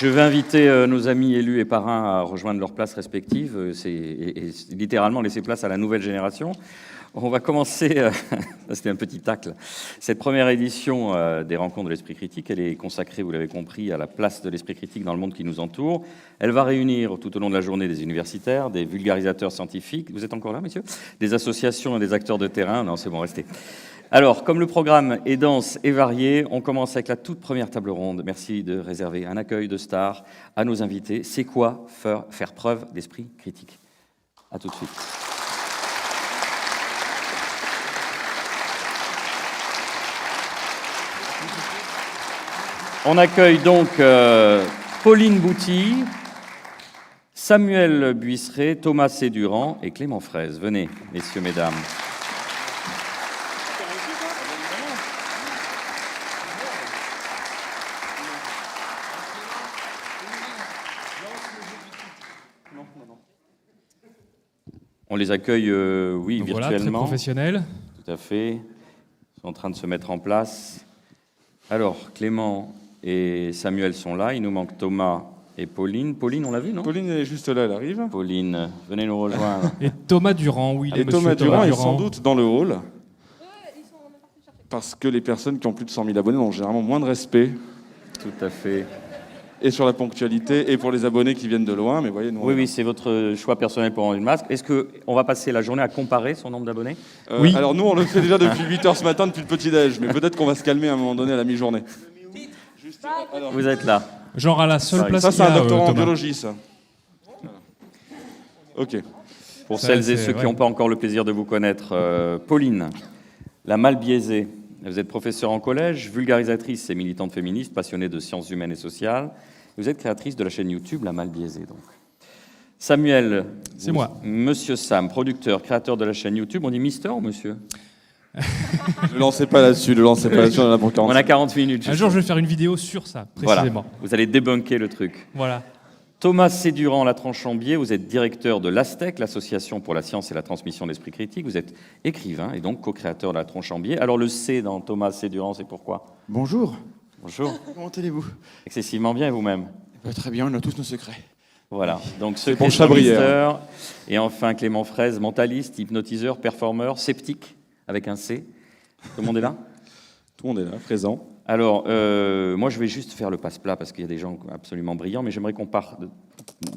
Je vais inviter nos amis élus et parrains à rejoindre leurs places respectives et littéralement laisser place à la nouvelle génération. On va commencer, c'était un petit tacle, cette première édition des Rencontres de l'Esprit Critique. Elle est consacrée, vous l'avez compris, à la place de l'Esprit Critique dans le monde qui nous entoure. Elle va réunir tout au long de la journée des universitaires, des vulgarisateurs scientifiques, vous êtes encore là, messieurs, des associations et des acteurs de terrain. Non, c'est bon, restez. Alors, comme le programme est dense et varié, on commence avec la toute première table ronde. Merci de réserver un accueil de stars à nos invités. C'est quoi faire preuve d'esprit critique? À tout de suite. On accueille donc Pauline Bouty, Samuel Buisseret, Thomas Sédurant et Clément Fraise. Venez, messieurs, mesdames. On les accueille, oui, donc virtuellement. Voilà, très professionnel. Tout à fait. Ils sont en train de se mettre en place. Alors, Clément et Samuel sont là. Il nous manque Thomas et Pauline. Pauline, on l'a vu, non? Pauline est juste là, elle arrive. Pauline, venez nous rejoindre. Et Thomas Durand, oui. Et Thomas Durand est sans doute dans le hall. Parce que les personnes qui ont plus de 100 000 abonnés ont généralement moins de respect. Tout à fait. Et sur la ponctualité, et pour les abonnés qui viennent de loin, mais voyez, nous... Oui, c'est votre choix personnel pour enlever le masque. Est-ce qu'on va passer la journée à comparer son nombre d'abonnés? Oui. Alors nous, on le fait déjà depuis 8h ce matin, depuis le petit-déj, mais peut-être qu'on va se calmer à un moment donné à la mi-journée. Alors, Vous êtes là. Genre à la seule place ça, c'est qu'il y un a, doctorat en Thomas. biologie, ça. Voilà. Ok. Pour Ça, celles et c'est ceux qui vrai. n'ont pas encore le plaisir de vous connaître, Pauline, la mal biaisée. Vous êtes professeure en collège, vulgarisatrice et militante féministe, passionnée de sciences humaines et sociales. Vous êtes créatrice de la chaîne YouTube La Mal Biaisée, donc. Samuel, C'est moi. Monsieur Sam, producteur, créateur de la chaîne YouTube. On dit Mister ou Monsieur? Ne lancez pas là-dessus, on en a pour 40. On a 40 minutes. Un jour, je vais faire une vidéo sur ça, Voilà, précisément. vous allez débunker le truc. Voilà. Thomas Sédurant, La Tranche-Chambier, vous êtes directeur de l'ASTEC, l'Association pour la science et la transmission de l'esprit critique. Vous êtes écrivain et donc co-créateur de La Tranche-Chambier. Alors le C dans Thomas Sédurant, c'est pourquoi? Bonjour, Bonjour. comment allez-vous? Excessivement bien, et vous-même? Très bien, on a tous nos secrets. Voilà, donc pour secrétaire Chabrière. et enfin Clément Fraise, mentaliste, hypnotiseur, performeur, sceptique, avec un C. Tout le monde est là? Tout le monde est là, présent. Alors, moi je vais juste faire le passe-plat parce qu'il y a des gens absolument brillants, mais j'aimerais qu'on parte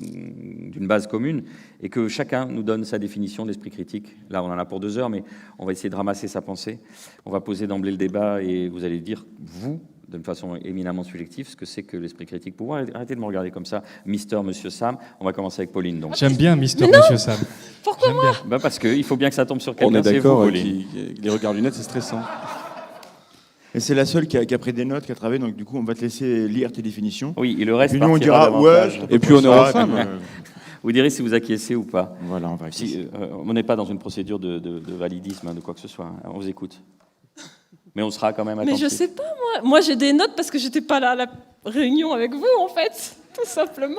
d'une base commune et que chacun nous donne sa définition de l'esprit critique. Là, on en a pour 2 heures, mais on va essayer de ramasser sa pensée. On va poser d'emblée le débat et vous allez dire, vous, d'une façon éminemment subjective, ce que c'est que l'esprit critique pour vous. Arrêtez de me regarder comme ça, Mister, Monsieur Sam. On va commencer avec Pauline. Donc. J'aime bien Mister Monsieur Sam. Pourquoi J'aime moi bien. Parce qu'il faut bien que ça tombe sur On quelqu'un. est C'est d'accord, vous, Pauline. les regards lunettes, c'est stressant. Et c'est la seule qui a pris des notes, qui a travaillé, donc du coup, on va te laisser lire tes définitions. Oui, et le reste Puis nous, on partira dira, ouais, davantage. c'est à peu Et puis près on aura ça, Sam. et puis, Vous direz si vous acquiescez ou pas. voilà, on va Si, on n'est pas dans une procédure de validisme, de quoi que ce soit. On vous écoute. Mais on sera quand même Mais attentif. je sais pas, moi. Moi, j'ai des notes parce que j'étais pas là à la réunion avec vous, en fait. Tout simplement.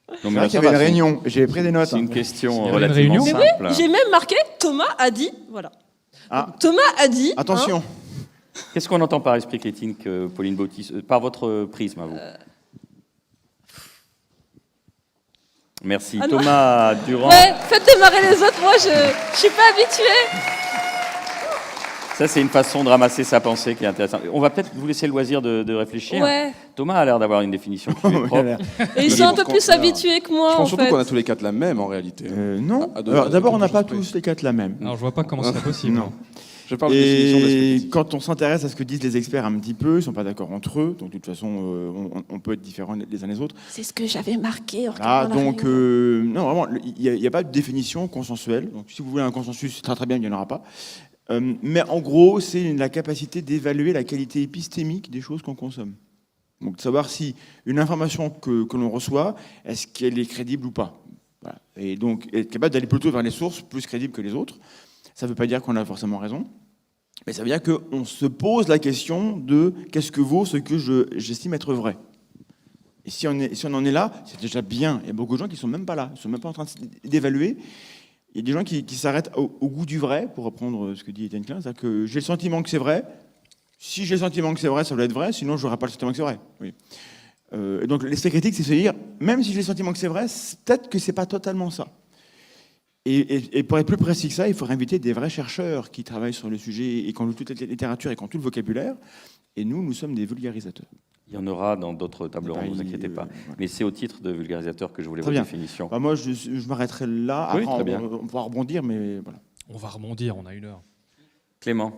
Non, C'est mais vrai là, qu'il y ça avait va, une réunion, j'ai pris des notes. c'est une question Il y avait une relativement réunion simple. J'ai même marqué Thomas a dit. Voilà. Ah. Thomas a dit. Attention, hein, Qu'est-ce qu'on entend par esprit critique, Pauline Bouty, par votre prisme à vous? Merci. Ah non. Thomas Durand. ouais, faites démarrer les autres. Moi, je suis pas habituée. Ça, c'est une façon de ramasser sa pensée qui est intéressante. On va peut-être vous laisser le loisir de réfléchir. Ouais. Thomas a l'air d'avoir une définition qui lui est propre. Et ils sont un peu plus habitués que moi, Je en pense surtout fait. qu'on a tous les 4 la même en réalité. non. Ah, de- Alors, d'abord, on n'a pas de- tous les 4 la même. Alors je vois pas comment c'est possible. Non. Je parle de définition de l'esprit Et critique. quand on s'intéresse à ce que disent les experts un petit peu, ils sont pas d'accord entre eux, donc de toute façon, on peut être différents les uns les autres. C'est ce que j'avais marqué en Ah, regardant la donc, réunion. non, vraiment, il n'y a pas de définition consensuelle. Donc, si vous voulez un consensus, c'est très très bien, il n'y en aura pas. Mais en gros, c'est la capacité d'évaluer la qualité épistémique des choses qu'on consomme. Donc, de savoir si une information que l'on reçoit, est-ce qu'elle est crédible ou pas. Voilà. Et donc, être capable d'aller plutôt vers les sources plus crédibles que les autres. Ça ne veut pas dire qu'on a forcément raison, mais ça veut dire qu'on se pose la question de qu'est-ce que vaut ce que j'estime être vrai. Et si on en est là, c'est déjà bien. Il y a beaucoup de gens qui ne sont même pas là, ils ne sont même pas en train d'évaluer. Il y a des gens qui s'arrêtent au goût du vrai, pour reprendre ce que dit Étienne Klein, c'est-à-dire que j'ai le sentiment que c'est vrai. Si j'ai le sentiment que c'est vrai, ça doit être vrai, sinon je n'aurai pas le sentiment que c'est vrai. Oui. Et donc l'esprit critique, c'est se dire, même si j'ai le sentiment que c'est vrai, peut-être que c'est pas totalement ça. Et pour être plus précis que ça, il faudrait inviter des vrais chercheurs qui travaillent sur le sujet et qui ont lu toute la littérature et qui ont tout le vocabulaire. Et nous sommes des vulgarisateurs. Il y en aura dans d'autres tables rondes, ne vous inquiétez pas. Voilà. Mais c'est au titre de vulgarisateur que je voulais Très votre bien. définition. Bah, moi, je m'arrêterai là. Oui, Après, très bien. on pourra rebondir, mais voilà. On va rebondir, on a 1 heure. Clément.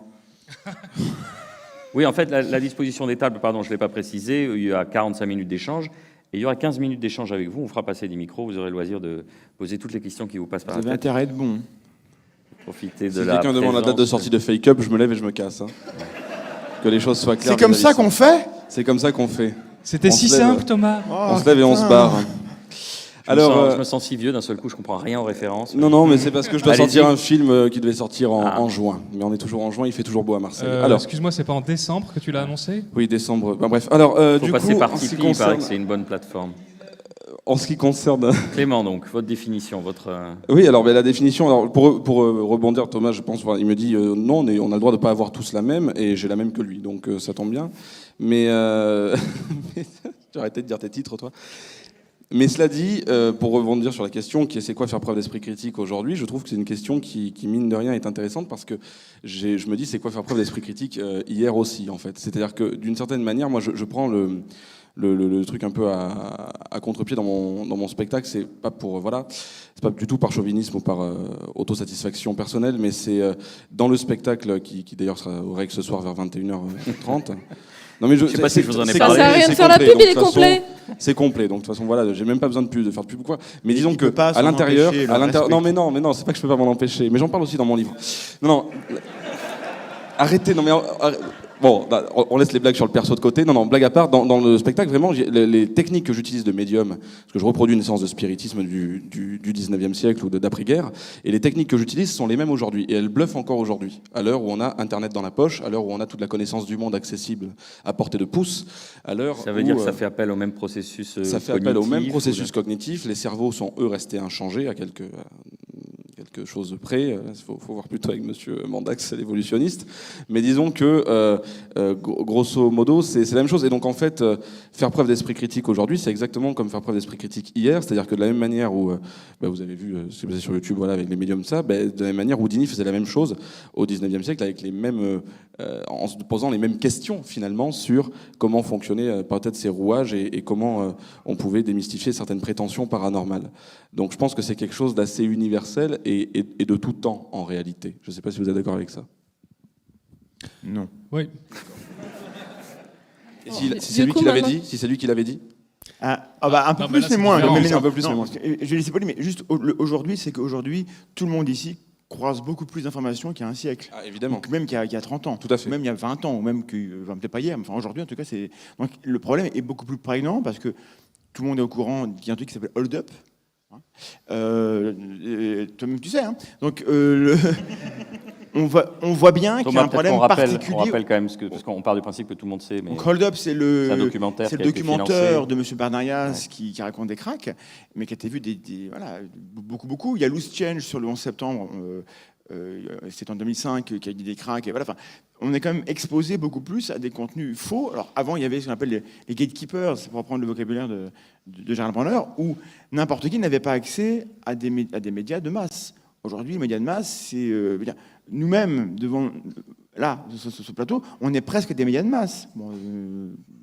Oui, en fait, la disposition des tables, pardon, je ne l'ai pas précisé, il y a 45 minutes d'échange, et il y aura 15 minutes d'échange avec vous. On fera passer des micros, vous aurez le loisir de poser toutes les questions qui vous passent par Vous la avez tête. intérêt à être bon. Profitez de Si la quelqu'un demande la date de présence. sortie de Fake Up, je me lève et je me casse. Hein. Que les choses soient claires. C'est comme vis-à-vis ça de qu'on fait. C'est comme ça qu'on fait. C'était On si se lève. simple, Thomas. On se lève et on se barre. Je me sens si vieux d'un seul coup, je comprends rien aux références. Non, mais c'est parce que je dois Allez-y. sortir un film qui devait sortir Ah. en juin. Mais on est toujours en juin, il fait toujours beau à Marseille. Alors, Excuse-moi, c'est pas en décembre que tu l'as annoncé? oui, décembre. Ben, bref, alors, Faut du passer coup, par en ce qui Tipeee, il paraît que concerne, c'est une bonne plateforme. en ce qui concerne Clément, donc, votre définition, votre... Oui, alors la définition, alors, pour rebondir, Thomas, je pense, voilà, il me dit non, on a le droit de ne pas avoir tous la même, et j'ai la même que lui, donc ça tombe bien. Mais tu as arrêté de dire tes titres, toi. Mais cela dit, pour rebondir sur la question qui est c'est quoi faire preuve d'esprit critique aujourd'hui, je trouve que c'est une question qui mine de rien est intéressante parce que je me dis c'est quoi faire preuve d'esprit critique hier aussi en fait. C'est-à-dire que d'une certaine manière, moi je prends le truc un peu à contre-pied dans mon spectacle, c'est pas pour voilà, c'est pas du tout par chauvinisme ou par autosatisfaction personnelle, mais c'est dans le spectacle qui d'ailleurs sera au REC ce soir vers 21h30. Non mais Je sais pas si je vous en ai c'est parlé. Ça sert à rien de faire la complet, pub, donc, il est de toute façon, complet. C'est complet, donc de toute façon voilà, j'ai même pas besoin de faire de pub ou quoi. Mais Et disons il que peut pas à s'en l'intérieur, empêcher, le non mais non, c'est pas que je peux pas m'en empêcher, mais j'en parle aussi dans mon livre. Non, arrêtez, non mais bon, on laisse les blagues sur le perso de côté. Non, blague à part, dans le spectacle, vraiment, les techniques que j'utilise de médium, parce que je reproduis une séance de spiritisme du 19e siècle ou d'après-guerre, et les techniques que j'utilise sont les mêmes aujourd'hui, et elles bluffent encore aujourd'hui, à l'heure où on a Internet dans la poche, à l'heure où on a toute la connaissance du monde accessible à portée de pouce, à l'heure Ça veut où, dire que ça fait appel au même processus ça fait appel au même cognitif, processus ou cognitif. Les cerveaux sont, eux, restés inchangés à quelque chose près. Il faut voir plutôt avec Monsieur Mandax, l'évolutionniste. Mais disons que, grosso modo, c'est la même chose. Et donc, en fait, faire preuve d'esprit critique aujourd'hui, c'est exactement comme faire preuve d'esprit critique hier. C'est-à-dire que de la même manière où, vous avez vu ce qui passait sur YouTube voilà, avec les médiums, ça, de la même manière, Houdini faisait la même chose au 19e siècle avec les mêmes, en se posant les mêmes questions, finalement, sur comment fonctionnaient peut-être ces rouages et comment on pouvait démystifier certaines prétentions paranormales. Donc je pense que c'est quelque chose d'assez universel et de tout temps en réalité. Je ne sais pas si vous êtes d'accord avec ça. Non. Oui. Et si Du c'est lui coup, qui l'avait maintenant- dit, si c'est lui qui l'avait dit. Un peu Non, mais plus, là, mais c'est moins. différent. C'est un peu plus, mais moins. Je vais laisser Pauline, mais juste aujourd'hui, c'est qu'aujourd'hui, tout le monde ici croise beaucoup plus d'informations qu'il y a un siècle. Ah, évidemment. Donc, même qu'il y a 30 ans. Tout à fait. Même il y a 20 ans, ou même peut-être pas hier, mais enfin aujourd'hui, en tout cas, c'est. Donc le problème est beaucoup plus prégnant parce que tout le monde est au courant qu'il y a un truc qui s'appelle hold up. Toi-même, tu sais. Hein. Donc, on voit bien qu'il y a Thomas, un peut-être problème qu'on rappelle, particulier. on rappelle quand même, parce qu'on part du principe que tout le monde sait, mais Donc, Hold Up, c'est c'est un documentaire c'est qui le a été documentaire financé. de M. Bernarias qui raconte des cracks, mais qui a été vu voilà, beaucoup. Il y a Loose Change sur le 11 septembre, c'est en 2005, qui a dit des cracks. Et voilà, enfin, on est quand même exposé beaucoup plus à des contenus faux. Alors avant, il y avait ce qu'on appelle les gatekeepers, pour reprendre le vocabulaire de Gérald Bronner, où n'importe qui n'avait pas accès à des médias de masse. Aujourd'hui, les médias de masse, c'est nous-mêmes devant là, sur ce plateau, on est presque des médias de masse. Bon,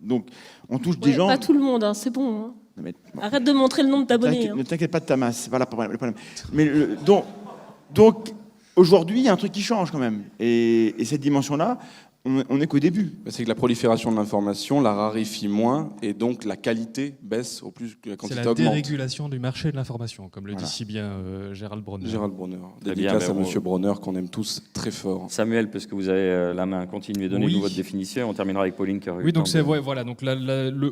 donc, on touche des Ouais, gens. pas tout le monde, hein, c'est bon. Hein. Non, mais- Arrête de montrer le nombre d'abonnés. Hein. Ne t'inquiète pas de ta masse, c'est pas là le problème. Mais donc aujourd'hui, il y a un truc qui change quand même. Et cette dimension-là, on n'est qu'au début. C'est que la prolifération de l'information la raréfie moins et donc la qualité baisse au plus que la C'est quantité la augmente. dérégulation du marché de l'information, comme le Voilà. dit si bien Gérald Bronner. Gérald Bronner. Très Dédicace bien, à mais Monsieur Bronner qu'on aime tous très fort. Samuel, parce que vous avez la main, continuez, donnez-nous Oui. votre définition et on terminera avec Pauline qui aurait eu Oui, le donc temps c'est de- voilà. Donc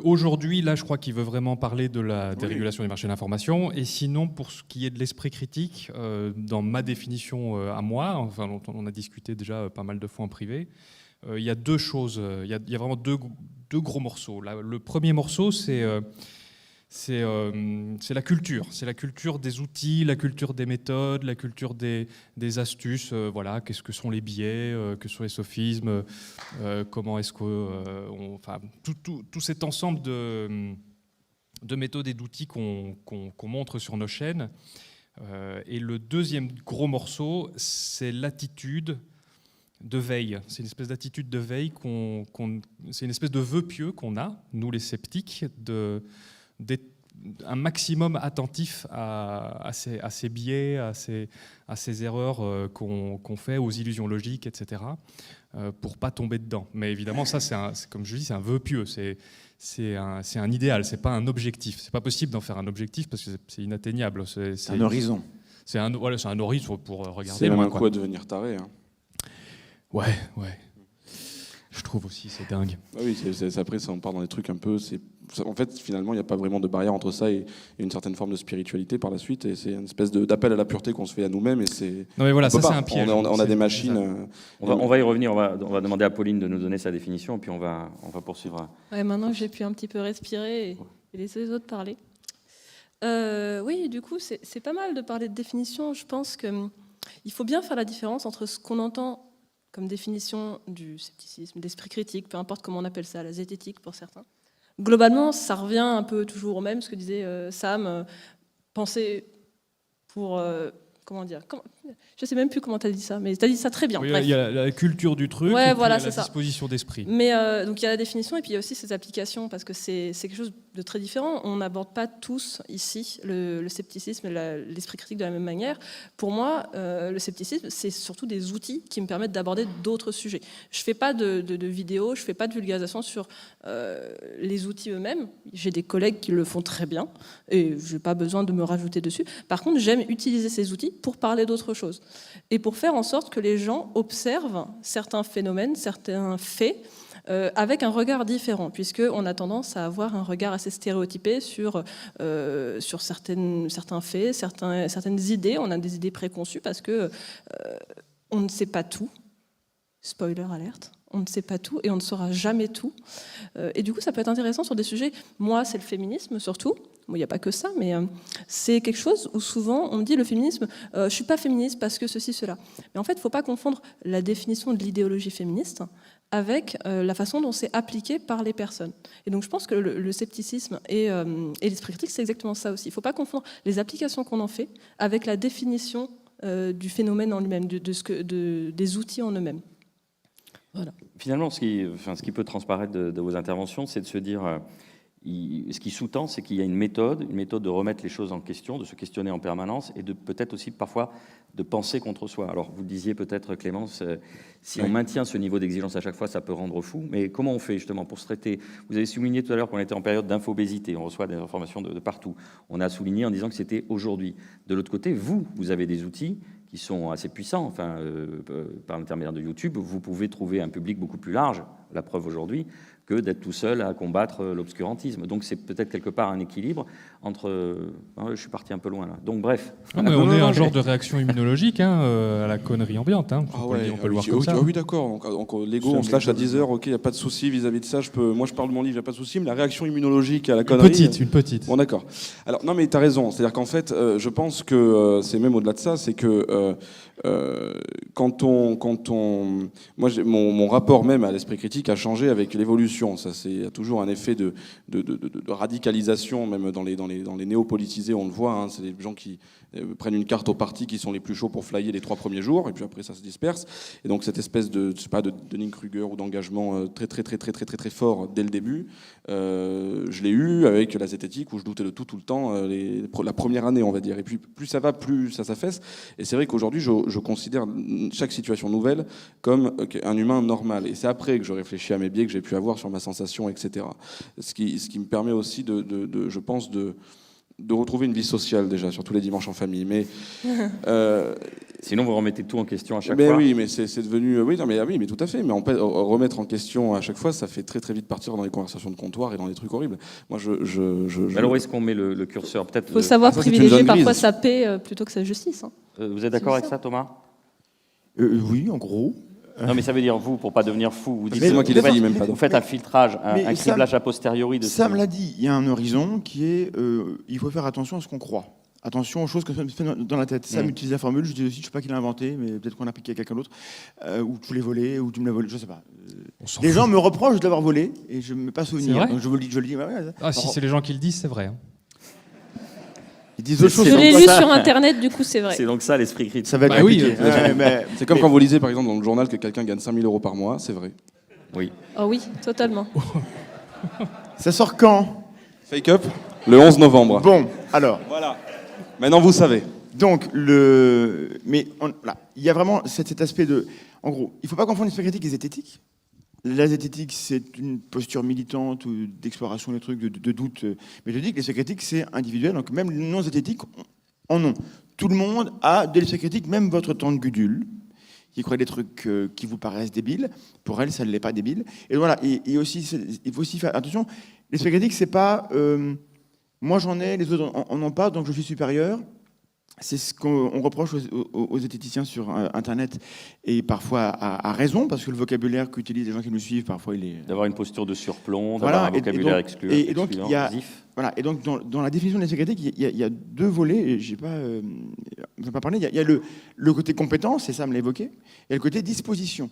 aujourd'hui, là, je crois qu'il veut vraiment parler de la dérégulation du marché de l'information. Et sinon, pour ce qui est de l'esprit critique, dans ma définition à moi, enfin, dont on a discuté déjà pas mal de fois en privé, il y a deux choses. Il y a vraiment deux gros morceaux. Là, le premier morceau, c'est la culture. C'est la culture des outils, la culture des méthodes, la culture des astuces. Voilà, qu'est-ce que sont les biais, que sont les sophismes, comment est-ce que... enfin, tout cet ensemble de méthodes et d'outils qu'on montre sur nos chaînes. Et le deuxième gros morceau, c'est l'attitude de veille. C'est une espèce d'attitude de veille, c'est une espèce de vœu pieux qu'on a, nous les sceptiques, d'être un maximum attentif à ces biais, à ces erreurs qu'on fait, aux illusions logiques, etc., pour pas tomber dedans. Mais évidemment, ça, comme je dis, c'est un vœu pieux, c'est un idéal, c'est pas un objectif. C'est pas possible d'en faire un objectif parce que c'est inatteignable. C'est un horizon. C'est un horizon pour regarder. C'est même loin, un coup à devenir taré. Hein. Ouais. Je trouve aussi, c'est dingue. Ah oui, après, ça, on part dans des trucs un peu... En fait, finalement, il n'y a pas vraiment de barrière entre ça et une certaine forme de spiritualité par la suite. Et c'est une espèce d'appel à la pureté qu'on se fait à nous-mêmes. Non mais voilà, ça c'est un piège. On a des machines... On va y revenir, on va demander à Pauline de nous donner sa définition, et puis on va poursuivre. Ouais, maintenant que j'ai pu un petit peu respirer et laisser les autres parler. Oui, du coup, c'est pas mal de parler de définition. Je pense qu'il faut bien faire la différence entre ce qu'on entend comme définition du scepticisme, d'esprit critique, peu importe comment on appelle ça, la zététique pour certains. Globalement, ça revient un peu toujours au même, ce que disait Sam, penser pour... comment dire, je ne sais même plus comment tu as dit ça, mais tu as dit ça très bien. Oui, bref. il y a la culture du truc, Ouais, et voilà, puis il y a c'est la ça. disposition d'esprit. Mais donc il y a la définition et puis il y a aussi ces applications parce que c'est quelque chose de très différent. On n'aborde pas tous ici le scepticisme et l'esprit critique de la même manière. Pour moi, le scepticisme, c'est surtout des outils qui me permettent d'aborder d'autres sujets. Je ne fais pas de vidéos, je ne fais pas de vulgarisation sur les outils eux-mêmes. J'ai des collègues qui le font très bien et je n'ai pas besoin de me rajouter dessus. Par contre, j'aime utiliser ces outils pour parler d'autres choses et pour faire en sorte que les gens observent certains phénomènes, certains faits, avec un regard différent, puisqu'on a tendance à avoir un regard assez stéréotypé sur certains faits, certaines idées. On a des idées préconçues parce que on ne sait pas tout. Spoiler alerte. On ne sait pas tout et on ne saura jamais tout. Et du coup, ça peut être intéressant sur des sujets. Moi, c'est le féminisme surtout. Bon, il n'y a pas que ça, mais c'est quelque chose où souvent on me dit le féminisme, je ne suis pas féministe parce que ceci, cela. Mais en fait, il ne faut pas confondre la définition de l'idéologie féministe avec la façon dont c'est appliqué par les personnes. Et donc je pense que le scepticisme et l'esprit critique, c'est exactement ça aussi. Il ne faut pas confondre les applications qu'on en fait avec la définition du phénomène en lui-même, des outils en eux-mêmes. Voilà. Finalement, ce qui peut transparaître de vos interventions, c'est de se dire, ce qui sous-tend, c'est qu'il y a une méthode de remettre les choses en question, de se questionner en permanence et de peut-être aussi parfois de penser contre soi. Alors vous disiez peut-être, Clémence, si on maintient ce niveau d'exigence à chaque fois, ça peut rendre fou, mais comment on fait justement pour se traiter? Vous avez souligné tout à l'heure qu'on était en période d'infobésité, on reçoit des informations de partout. On a souligné en disant que c'était aujourd'hui. De l'autre côté, vous avez des outils qui sont assez puissants, enfin, par l'intermédiaire de YouTube, vous pouvez trouver un public beaucoup plus large, la preuve aujourd'hui, que d'être tout seul à combattre l'obscurantisme. Donc c'est peut-être quelque part un équilibre entre... je suis parti un peu loin là. Donc bref. Non, mais on est un genre de réaction immunologique à la connerie ambiante. Hein. Ah ouais, on peut le voir comme ça. Oui, d'accord. Donc Lego, on se lâche à 10h, ok, il n'y a pas de souci vis-à-vis de ça. Moi, je parle de mon livre, il n'y a pas de souci, mais la réaction immunologique à la connerie... Une petite. Bon, d'accord. Alors, non, mais tu as raison. C'est-à-dire qu'en fait, je pense que c'est même au-delà de ça, c'est que quand on... Moi, mon rapport même à l'esprit critique a changé avec l'évolution. Ça, c'est toujours un effet de radicalisation, même dans les néopolitisés, on le voit. Hein, c'est des gens qui prennent une carte au parti qui sont les plus chauds pour flyer les 3 premiers jours, et puis après ça se disperse. Et donc cette espèce de Dunning-Kruger ou d'engagement très fort dès le début, je l'ai eu avec la zététique où je doutais de tout le temps, la première année, on va dire. Et puis plus ça va, plus ça s'affaisse. Et c'est vrai qu'aujourd'hui, je considère chaque situation nouvelle comme un humain normal. Et c'est après que je réfléchis à mes biais que j'ai pu avoir sur ma sensation, etc. Ce qui me permet aussi je pense, de retrouver une vie sociale déjà, sur tous les dimanches en famille. Mais sinon, vous remettez tout en question à chaque mais fois. Oui, mais c'est devenu... Oui, mais tout à fait. Mais remettre en question à chaque fois, ça fait très vite partir dans les conversations de comptoir et dans des trucs horribles. Moi, Alors, où est-ce qu'on met le curseur? Peut-être. Il faut savoir ça, c'est une privilégier zone parfois grise. sa paix plutôt que sa justice. Hein. Vous êtes d'accord avec ça, Thomas? Oui, en gros. Non, mais ça veut dire, vous, pour pas devenir fou, vous dites... C'est moi qui l'ai dit, même pas. Vous faites un filtrage, Mais un criblage a posteriori de Sam l'a dit, il y a un horizon qui est il faut faire attention à ce qu'on croit. Attention aux choses que ça me fait dans la tête. Sam utilise la formule, je dis aussi, je ne sais pas qui l'a inventé, mais peut-être qu'on l'a appliqué à quelqu'un d'autre, ou tu l'as volé, ou tu me l'as volé, je ne sais pas. Les gens me reprochent de l'avoir volé, et je ne me pas souvenir. C'est vrai Donc je le dis. Ouais. Ah, si c'est les gens qui le disent, c'est vrai. Hein. Ils disent autre chose. Je C'est l'ai donc lu ça. sur Internet, du coup, c'est vrai. C'est donc ça l'esprit critique. Ça va être Bah oui, compliqué. Ouais, C'est comme quand vous lisez par exemple dans le journal que quelqu'un gagne 5 000 € par mois, c'est vrai. Oui. Oh oui, totalement. Ça sort quand? Fake up, le 11 novembre. Bon, alors. Voilà. Maintenant vous savez. Donc, il y a vraiment cet aspect de... En gros, il ne faut pas confondre l'esprit critique et zététique. La zététique, c'est une posture militante ou d'exploration des trucs, de doute méthodique. L'esprit critique, c'est individuel. Donc, même les non-zététiques en ont. Tout le monde a de l'esprit critique, même votre tante Gudule, qui croit des trucs qui vous paraissent débiles. Pour elle, ça ne l'est pas débile. Et voilà, il faut aussi faire attention. L'esprit critique, c'est pas... moi, j'en ai, les autres en ont pas, donc je suis supérieur. C'est ce qu'on reproche aux zététiciens sur Internet, et parfois à raison, parce que le vocabulaire qu'utilisent les gens qui nous suivent, parfois il est... D'avoir une posture de surplomb, Voilà, d'avoir un vocabulaire excluant. et donc, il y a... Voilà, et donc dans la définition de l'esprit critique, il y a deux volets, et je ne vais pas parler, il y a le côté compétence, et ça me l'a évoqué, et le côté disposition.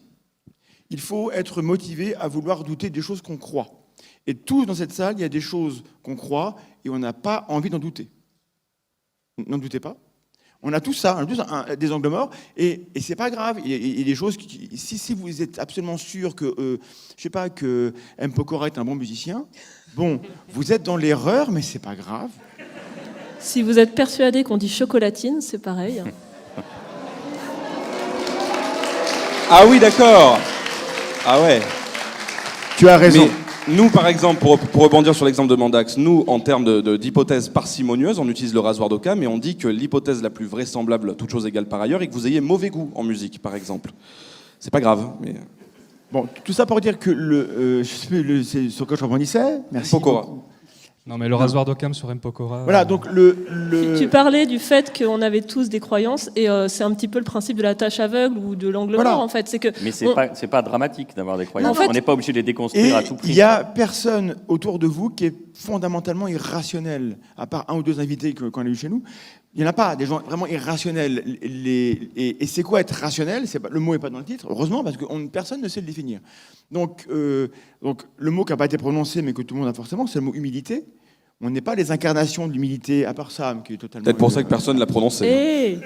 Il faut être motivé à vouloir douter des choses qu'on croit. Et tous dans cette salle, il y a des choses qu'on croit, et on n'a pas envie d'en douter. N'en doutez pas. On a tout ça, on a tous des angles morts, et c'est pas grave. Il y a des choses si vous êtes absolument sûr que, je sais pas, que M. Pokora est un bon musicien, bon, vous êtes dans l'erreur, mais c'est pas grave. Si vous êtes persuadé qu'on dit chocolatine, c'est pareil. Ah oui, d'accord. Ah ouais. Tu as raison. Mais nous, par exemple, pour rebondir sur l'exemple de Mandax, nous, en termes d'hypothèse parcimonieuse, on utilise le rasoir d'Occam et on dit que l'hypothèse la plus vraisemblable, toute chose égale par ailleurs, est que vous ayez mauvais goût en musique, par exemple. C'est pas grave, mais... Bon, tout ça pour dire que je sais plus, c'est sur quoi je rebondissais. Merci. Pokora. beaucoup. Non, mais le rasoir d'Occam sur M. Pokora... Voilà, donc Tu parlais du fait qu'on avait tous des croyances, et c'est un petit peu le principe de la tâche aveugle ou de l'angle Voilà. mort, en fait. C'est que Mais c'est pas dramatique d'avoir des croyances. En fait- On n'est pas obligé de les déconstruire Et à tout prix. il n'y a personne autour de vous qui est fondamentalement irrationnel, à part un ou deux invités qu'on a eu chez nous. Il n'y en a pas, des gens vraiment irrationnels. Et c'est quoi être rationnel? Le mot n'est pas dans le titre, heureusement, parce que personne ne sait le définir. Donc le mot qui n'a pas été prononcé, mais que tout le monde a forcément, c'est le mot humilité. On n'est pas les incarnations de l'humilité, à part Sam, qui est totalement... Peut-être pour ça que personne ne l'a prononcé. Et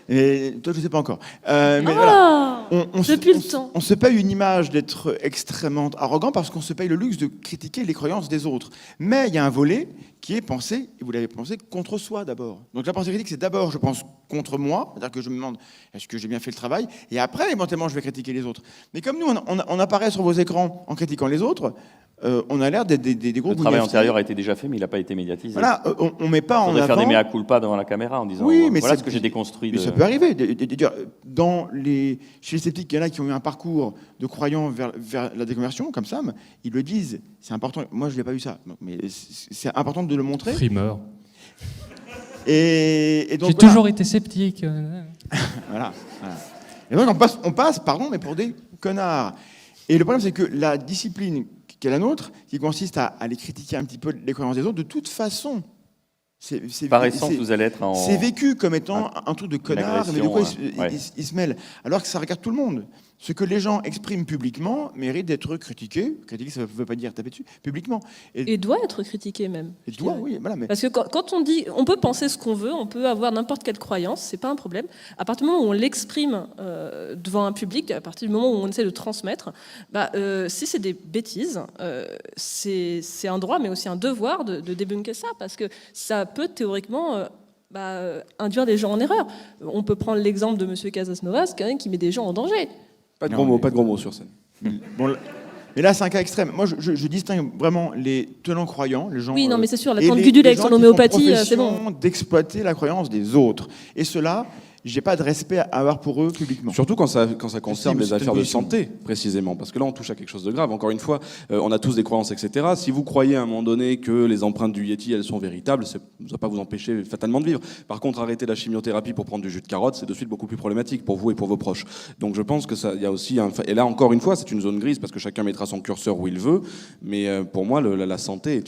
Et toi, je ne sais pas encore. Mais voilà. depuis le temps. On se paye une image d'être extrêmement arrogant parce qu'on se paye le luxe de critiquer les croyances des autres. Mais il y a un volet qui est pensé, et vous l'avez pensé, contre soi d'abord. Donc la pensée critique, c'est d'abord, je pense, contre moi, c'est-à-dire que je me demande, est-ce que j'ai bien fait le travail? Et après, éventuellement, je vais critiquer les autres. Mais comme nous, on apparaît sur vos écrans en critiquant les autres, on a l'air d'être des gros... Le travail antérieur a été déjà fait, mais il n'a pas été médiatisé. Voilà, on met pas en On va faire des avant... mea culpa devant la caméra en disant Oui, mais voilà c'est- ce que j'ai déconstruit. Mais ça peut arriver. Chez les sceptiques, il y en a qui ont eu un parcours de croyants vers la déconversion, comme Sam, ils le disent. C'est important. Moi, je n'ai pas eu ça. Donc, mais c'est important de le montrer. Frimeur. Et donc, J'ai voilà. toujours été sceptique. Voilà. Et donc, on passe, pardon, mais pour des connards. Et le problème, c'est que la discipline qui est la nôtre, qui consiste à aller critiquer un petit peu les croyances des autres, de toute façon, Par essence, vous allez être en... c'est vécu comme étant un truc de connard, mais de quoi agression, il se mêle. Alors que ça regarde tout le monde. Ce que les gens expriment publiquement mérite d'être critiqué. Critiquer, ça ne veut pas dire taper dessus, publiquement. Et doit être critiqué même. Et toi, oui, voilà. Mais... Parce que quand on dit, on peut penser ce qu'on veut, on peut avoir n'importe quelle croyance, c'est pas un problème. À partir du moment où on l'exprime devant un public, à partir du moment où on essaie de transmettre, si c'est des bêtises, c'est un droit, mais aussi un devoir de débunker ça, parce que ça peut théoriquement induire les gens en erreur. On peut prendre l'exemple de M. Casasnovas, quand même, qui met des gens en danger. Pas de gros mots sur scène. Bon, mais là, c'est un cas extrême. Moi, je distingue vraiment les tenants croyants, les gens. Oui, non, mais c'est sûr, la et tante les Gudule avec gens son qui font homéopathie, c'est bon. profession d'exploiter la croyance des autres. Et ceux-là, j'ai pas de respect à avoir pour eux publiquement. Surtout quand ça concerne les c'est affaires une de position. santé, précisément. Parce que là, on touche à quelque chose de grave. Encore une fois, on a tous des croyances, etc. Si vous croyez à un moment donné que les empreintes du Yeti, elles sont véritables, ça ne va pas vous empêcher fatalement de vivre. Par contre, arrêter la chimiothérapie pour prendre du jus de carotte, c'est de suite beaucoup plus problématique pour vous et pour vos proches. Donc je pense que ça, il y a aussi et là, encore une fois, c'est une zone grise parce que chacun mettra son curseur où il veut. Mais pour moi, la santé est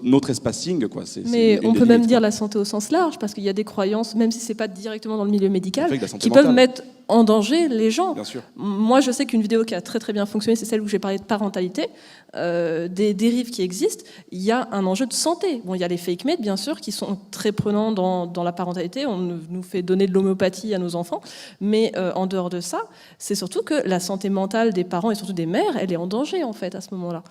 notre espacing, quoi. Mais une on des peut même limites, dire quoi. la santé au sens large, parce qu'il y a des croyances, même si c'est pas directement dans le milieu médical, Ça fait que la santé qui peuvent mentale. mettre en danger les gens. Bien sûr. Moi, je sais qu'une vidéo qui a très très bien fonctionné, c'est celle où j'ai parlé de parentalité, des dérives qui existent. Il y a un enjeu de santé. Bon, il y a les fake meds, bien sûr, qui sont très prenants dans la parentalité. On nous fait donner de l'homéopathie à nos enfants, mais en dehors de ça, c'est surtout que la santé mentale des parents et surtout des mères, elle est en danger en fait à ce moment-là.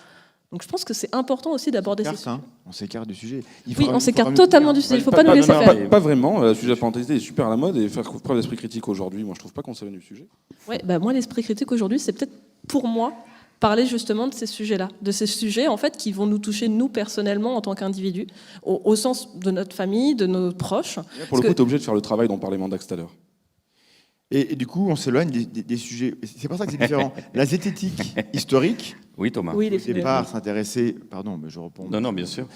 Donc je pense que c'est important aussi d'aborder ces sujets. On s'écarte du sujet. Oui, on s'écarte totalement du sujet. Il ne faut pas nous laisser faire. Pas vraiment. Le sujet de la parentalité est super à la mode et faire preuve d'esprit critique aujourd'hui, moi je trouve pas qu'on s'éloigne du sujet. Ouais, bah moi, l'esprit critique aujourd'hui, c'est peut-être pour moi parler justement de ces sujets-là, de ces sujets en fait qui vont nous toucher nous personnellement en tant qu'individus, au sens de notre famille, de nos proches. Pour le Parce coup, que- tu es obligé de faire le travail dont parlait Mandax tout à l'heure. Et du coup, on s'éloigne des sujets. C'est pour ça que c'est différent. La zététique historique, Oui, Thomas. Oui, les au départ, s'intéressait. Pardon, mais je reprends. Non, bien sûr.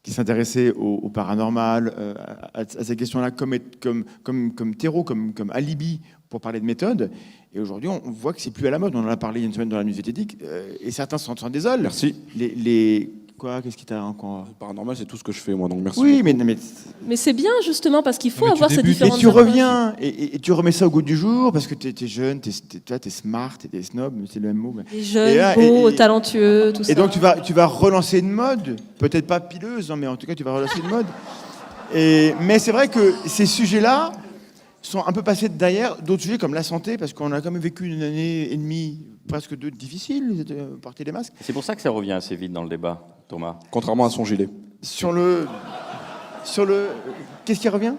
Qui s'intéressait au paranormal, à ces questions-là comme terreau, comme alibi pour parler de méthode. Et aujourd'hui, on voit que c'est plus à la mode. On en a parlé il y a une semaine dans la news zététique, et certains s'en désolent. Merci. Quoi? Qu'est-ce qui t'a encore... Le paranormal, c'est tout ce que je fais, moi, donc merci. Oui, beaucoup. Mais c'est bien justement parce qu'il faut Mais tu avoir ces débutes. différentes Et tu approches. reviens, et tu remets ça au goût du jour, parce que t'es jeune, t'es smart, t'es snob, c'est le même mot. Les jeunes, Et là, beaux, et- talentueux, tout ça. Et donc tu vas relancer une mode, peut-être pas pileuse, hein, mais en tout cas tu vas relancer une mode. Mais c'est vrai que ces sujets-là sont un peu passés derrière d'autres sujets comme la santé, parce qu'on a quand même vécu une année et demie, presque deux, difficile, porter des masques. C'est pour ça que ça revient assez vite dans le débat, Thomas. Contrairement à son gilet. Sur le, qu'est-ce qui revient?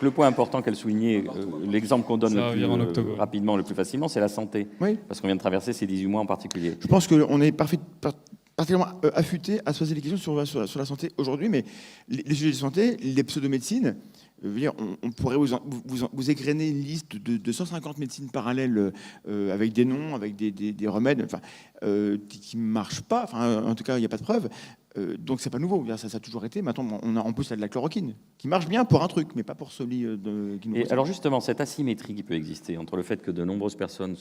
Le point important qu'elle soulignait, l'exemple qu'on donne Ça le va plus venir en octobre. rapidement, le plus facilement, c'est la santé. Oui. Parce qu'on vient de traverser ces 18 mois en particulier. Je pense qu'on est particulièrement affûté à se poser des questions sur la santé aujourd'hui, mais les sujets de santé, les pseudomédecines, je veux dire, on pourrait vous égrener une liste de 150 médecines parallèles avec des noms, avec des remèdes, enfin, qui ne marchent pas. Enfin, en tout cas, il n'y a pas de preuve. Donc c'est pas nouveau, ça a toujours été. Maintenant, on a en plus de la chloroquine, qui marche bien pour un truc, mais pas pour celui qui nous Et concerne. alors justement, cette asymétrie qui peut exister entre le fait que de nombreuses personnes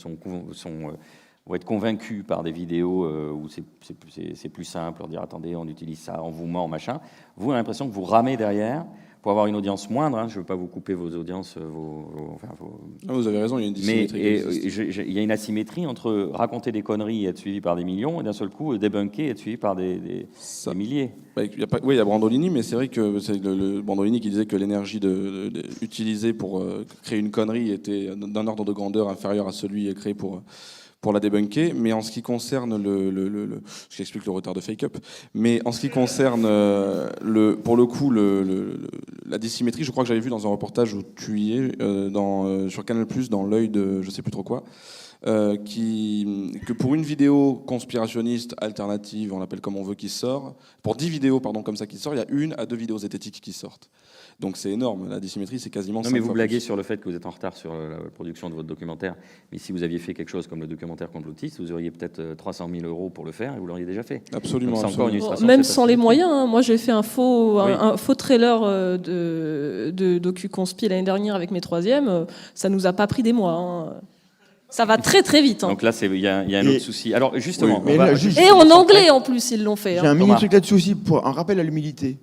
vont être convaincues par des vidéos où c'est plus simple, leur dire attendez, on utilise ça, on vous ment, machin. Vous avez l'impression que vous ramez derrière pour avoir une audience moindre. Hein, je ne veux pas vous couper vos audiences, Ah, vous avez raison, il y a une dissymétrie. qui existe. il y a une asymétrie entre raconter des conneries et être suivi par des millions, et d'un seul coup débunker et être suivi par des milliers. Oui, il y a Brandolini, mais c'est vrai que c'est le Brandolini qui disait que l'énergie utilisée pour créer une connerie était d'un ordre de grandeur inférieur à celui créé pour la débunker. Mais en ce qui concerne ce qui explique le retard de fake-up, mais en ce qui concerne pour le coup la dissymétrie, je crois que j'avais vu dans un reportage où tu y es sur Canal+, dans l'œil de je sais plus trop quoi. Que pour une vidéo conspirationniste alternative, on l'appelle comme on veut, qui sort, pour 10 vidéos comme ça qui sortent, il y a 1 à 2 vidéos zététiques qui sortent. Donc c'est énorme, la dissymétrie c'est quasiment Non 5 mais vous fois blaguez plus. sur le fait que vous êtes en retard sur la production de votre documentaire, mais si vous aviez fait quelque chose comme le documentaire complotiste, vous auriez peut-être 300 000 € pour le faire et vous l'auriez déjà fait. Absolument. Donc c'est encore une absolument. illustration. Même de cette sans les asymétrie. moyens. Hein. Moi, j'ai fait un faux trailer Oui. de docu-conspi l'année dernière avec mes troisièmes. Ça nous a pas pris des mois. Hein. Ça va très très vite. Hein. Donc là, il y a un autre souci. Alors justement, Oui, mais on va- là, juste- Et en anglais en plus, ils l'ont fait. J'ai Hein. un mini Thomas. truc là-dessus aussi, pour un rappel à l'humilité.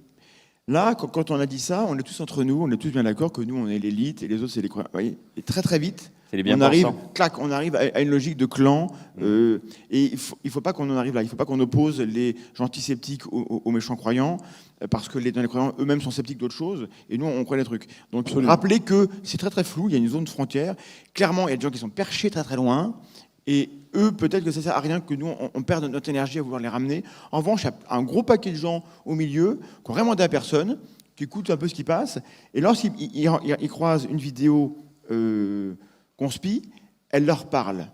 Là, quand on a dit ça, on est tous entre nous, on est tous bien d'accord que nous, on est l'élite et les autres, c'est les croyants. Vous voyez, et très très vite, c'est les bien on arrive, pensants. on arrive à une logique de clan. Et il faut pas qu'on en arrive là. Il faut pas qu'on oppose les gentils sceptiques aux méchants croyants, parce que les croyants eux-mêmes sont sceptiques d'autres choses, et nous, on croit les trucs. Donc, Absolument. rappelez que c'est très très flou. Il y a une zone de frontière. Clairement, il y a des gens qui sont perchés très très loin. Et eux, peut-être que ça sert à rien que nous, on perde notre énergie à vouloir les ramener. En revanche, il y a un gros paquet de gens au milieu qui n'ont rien demandé à personne, qui écoutent un peu ce qui passe. Et lorsqu'ils croisent une vidéo conspi, elle leur parle.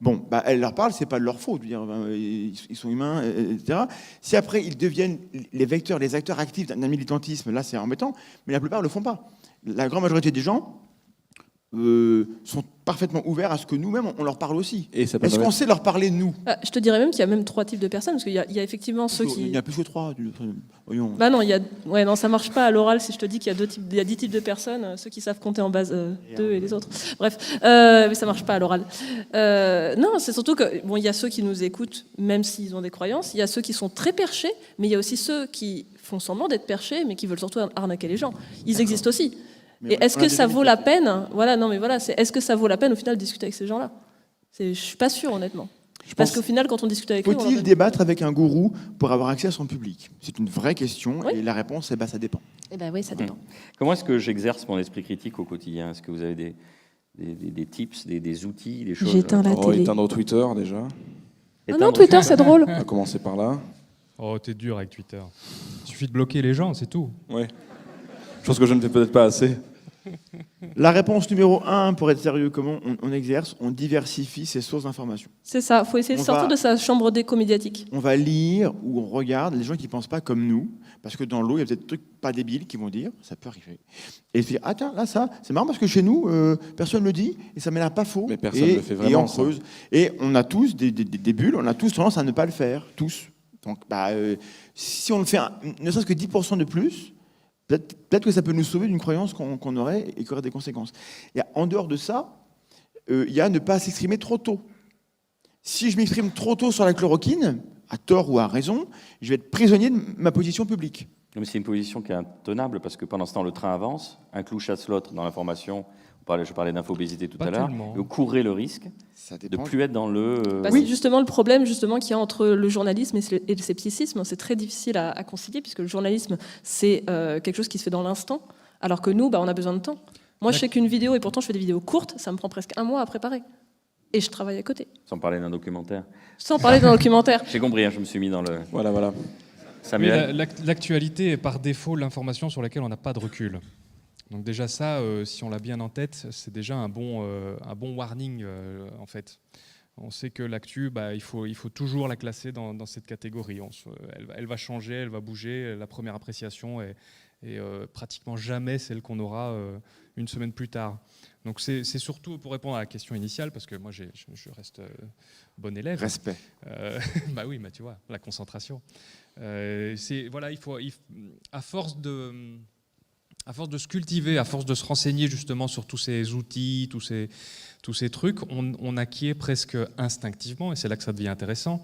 Bon, bah, elle leur parle, c'est pas de leur faute. Je veux dire, ils sont humains, etc. Si après ils deviennent les vecteurs, les acteurs actifs d'un militantisme, là c'est embêtant, mais la plupart ne le font pas. La grande majorité des gens sont parfaitement ouverts à ce que nous-mêmes, on leur parle aussi. Est-ce qu'on sait leur parler, nous? Je te dirais même qu'il y a même 3 types de personnes, parce qu'il y a effectivement ceux qui... Il y a plus que 3. Voyons. Bah non, non, ça marche pas à l'oral si je te dis qu'il y a 10 types de personnes, ceux qui savent compter en base 2 et les autres. Bref, mais ça marche pas à l'oral. Non, c'est surtout que il y a ceux qui nous écoutent, même s'ils ont des croyances. Il y a ceux qui sont très perchés, mais il y a aussi ceux qui font semblant d'être perchés, mais qui veulent surtout arnaquer les gens. Ils existent aussi. Et est-ce que ça vaut la peine? Voilà, non, mais voilà, est-ce que ça vaut la peine au final de discuter avec ces gens-là? Je suis pas sûre, honnêtement. Parce qu'au final, quand on discute avec eux, faut-il débattre avec un gourou pour avoir accès à son public? C'est une vraie question, oui. Et la réponse, ça dépend. Eh ben oui, ça dépend. Comment est-ce que j'exerce mon esprit critique au quotidien? Est-ce que vous avez des tips, des outils, des choses? J'éteins la télé. Éteindre Twitter, déjà. Ah non, Twitter, c'est drôle. On va commencer par là. Oh, t'es dur avec Twitter. Il suffit de bloquer les gens, c'est tout. Ouais. Chose que je ne fais peut-être pas assez. La réponse numéro 1, pour être sérieux, comment on exerce? On diversifie ses sources d'information. C'est ça, il faut essayer de sortir de sa chambre d'écho médiatique. On va lire ou on regarde les gens qui ne pensent pas comme nous, parce que dans l'eau, il y a peut-être des trucs pas débiles qui vont dire, ça peut arriver. Et puis, ah tiens, là, ça, c'est marrant parce que chez nous, personne ne le dit, et ça m'a l'air pas faux. Mais personne ne le fait vraiment. Et on creuse. Et on a tous des bulles, on a tous tendance à ne pas le faire, tous. Donc, si on le fait ne serait-ce que 10% de plus, peut-être que ça peut nous sauver d'une croyance qu'on aurait et qui aurait des conséquences. Et en dehors de ça, il y a ne pas s'exprimer trop tôt. Si je m'exprime trop tôt sur la chloroquine, à tort ou à raison, je vais être prisonnier de ma position publique. Non, mais c'est une position qui est intenable parce que pendant ce temps, le train avance, un clou chasse l'autre dans l'information. Je parlais d'infobésité tout à l'heure. Vous courez le risque de ne plus être dans le... Oui, justement, le problème qu'il y a entre le journalisme et le scepticisme, c'est très difficile à concilier, puisque le journalisme, c'est quelque chose qui se fait dans l'instant, alors que nous, on a besoin de temps. Moi, je sais qu'une vidéo, et pourtant je fais des vidéos courtes, ça me prend presque 1 mois à préparer. Et je travaille à côté. Sans parler d'un documentaire. Sans parler d'un documentaire. J'ai compris, je me suis mis dans le... Voilà. Samuel. L'actualité est par défaut l'information sur laquelle on n'a pas de recul. Donc déjà ça, si on l'a bien en tête, c'est déjà un bon warning en fait. On sait que l'actu, il faut toujours la classer dans cette catégorie. Elle va changer, elle va bouger. La première appréciation est pratiquement jamais celle qu'on aura une semaine plus tard. Donc c'est surtout pour répondre à la question initiale, parce que moi je reste bon élève. Respect. Oui, tu vois, la concentration. Il faut à force de se cultiver, à force de se renseigner justement sur tous ces outils, tous ces trucs, on acquiert presque instinctivement, et c'est là que ça devient intéressant,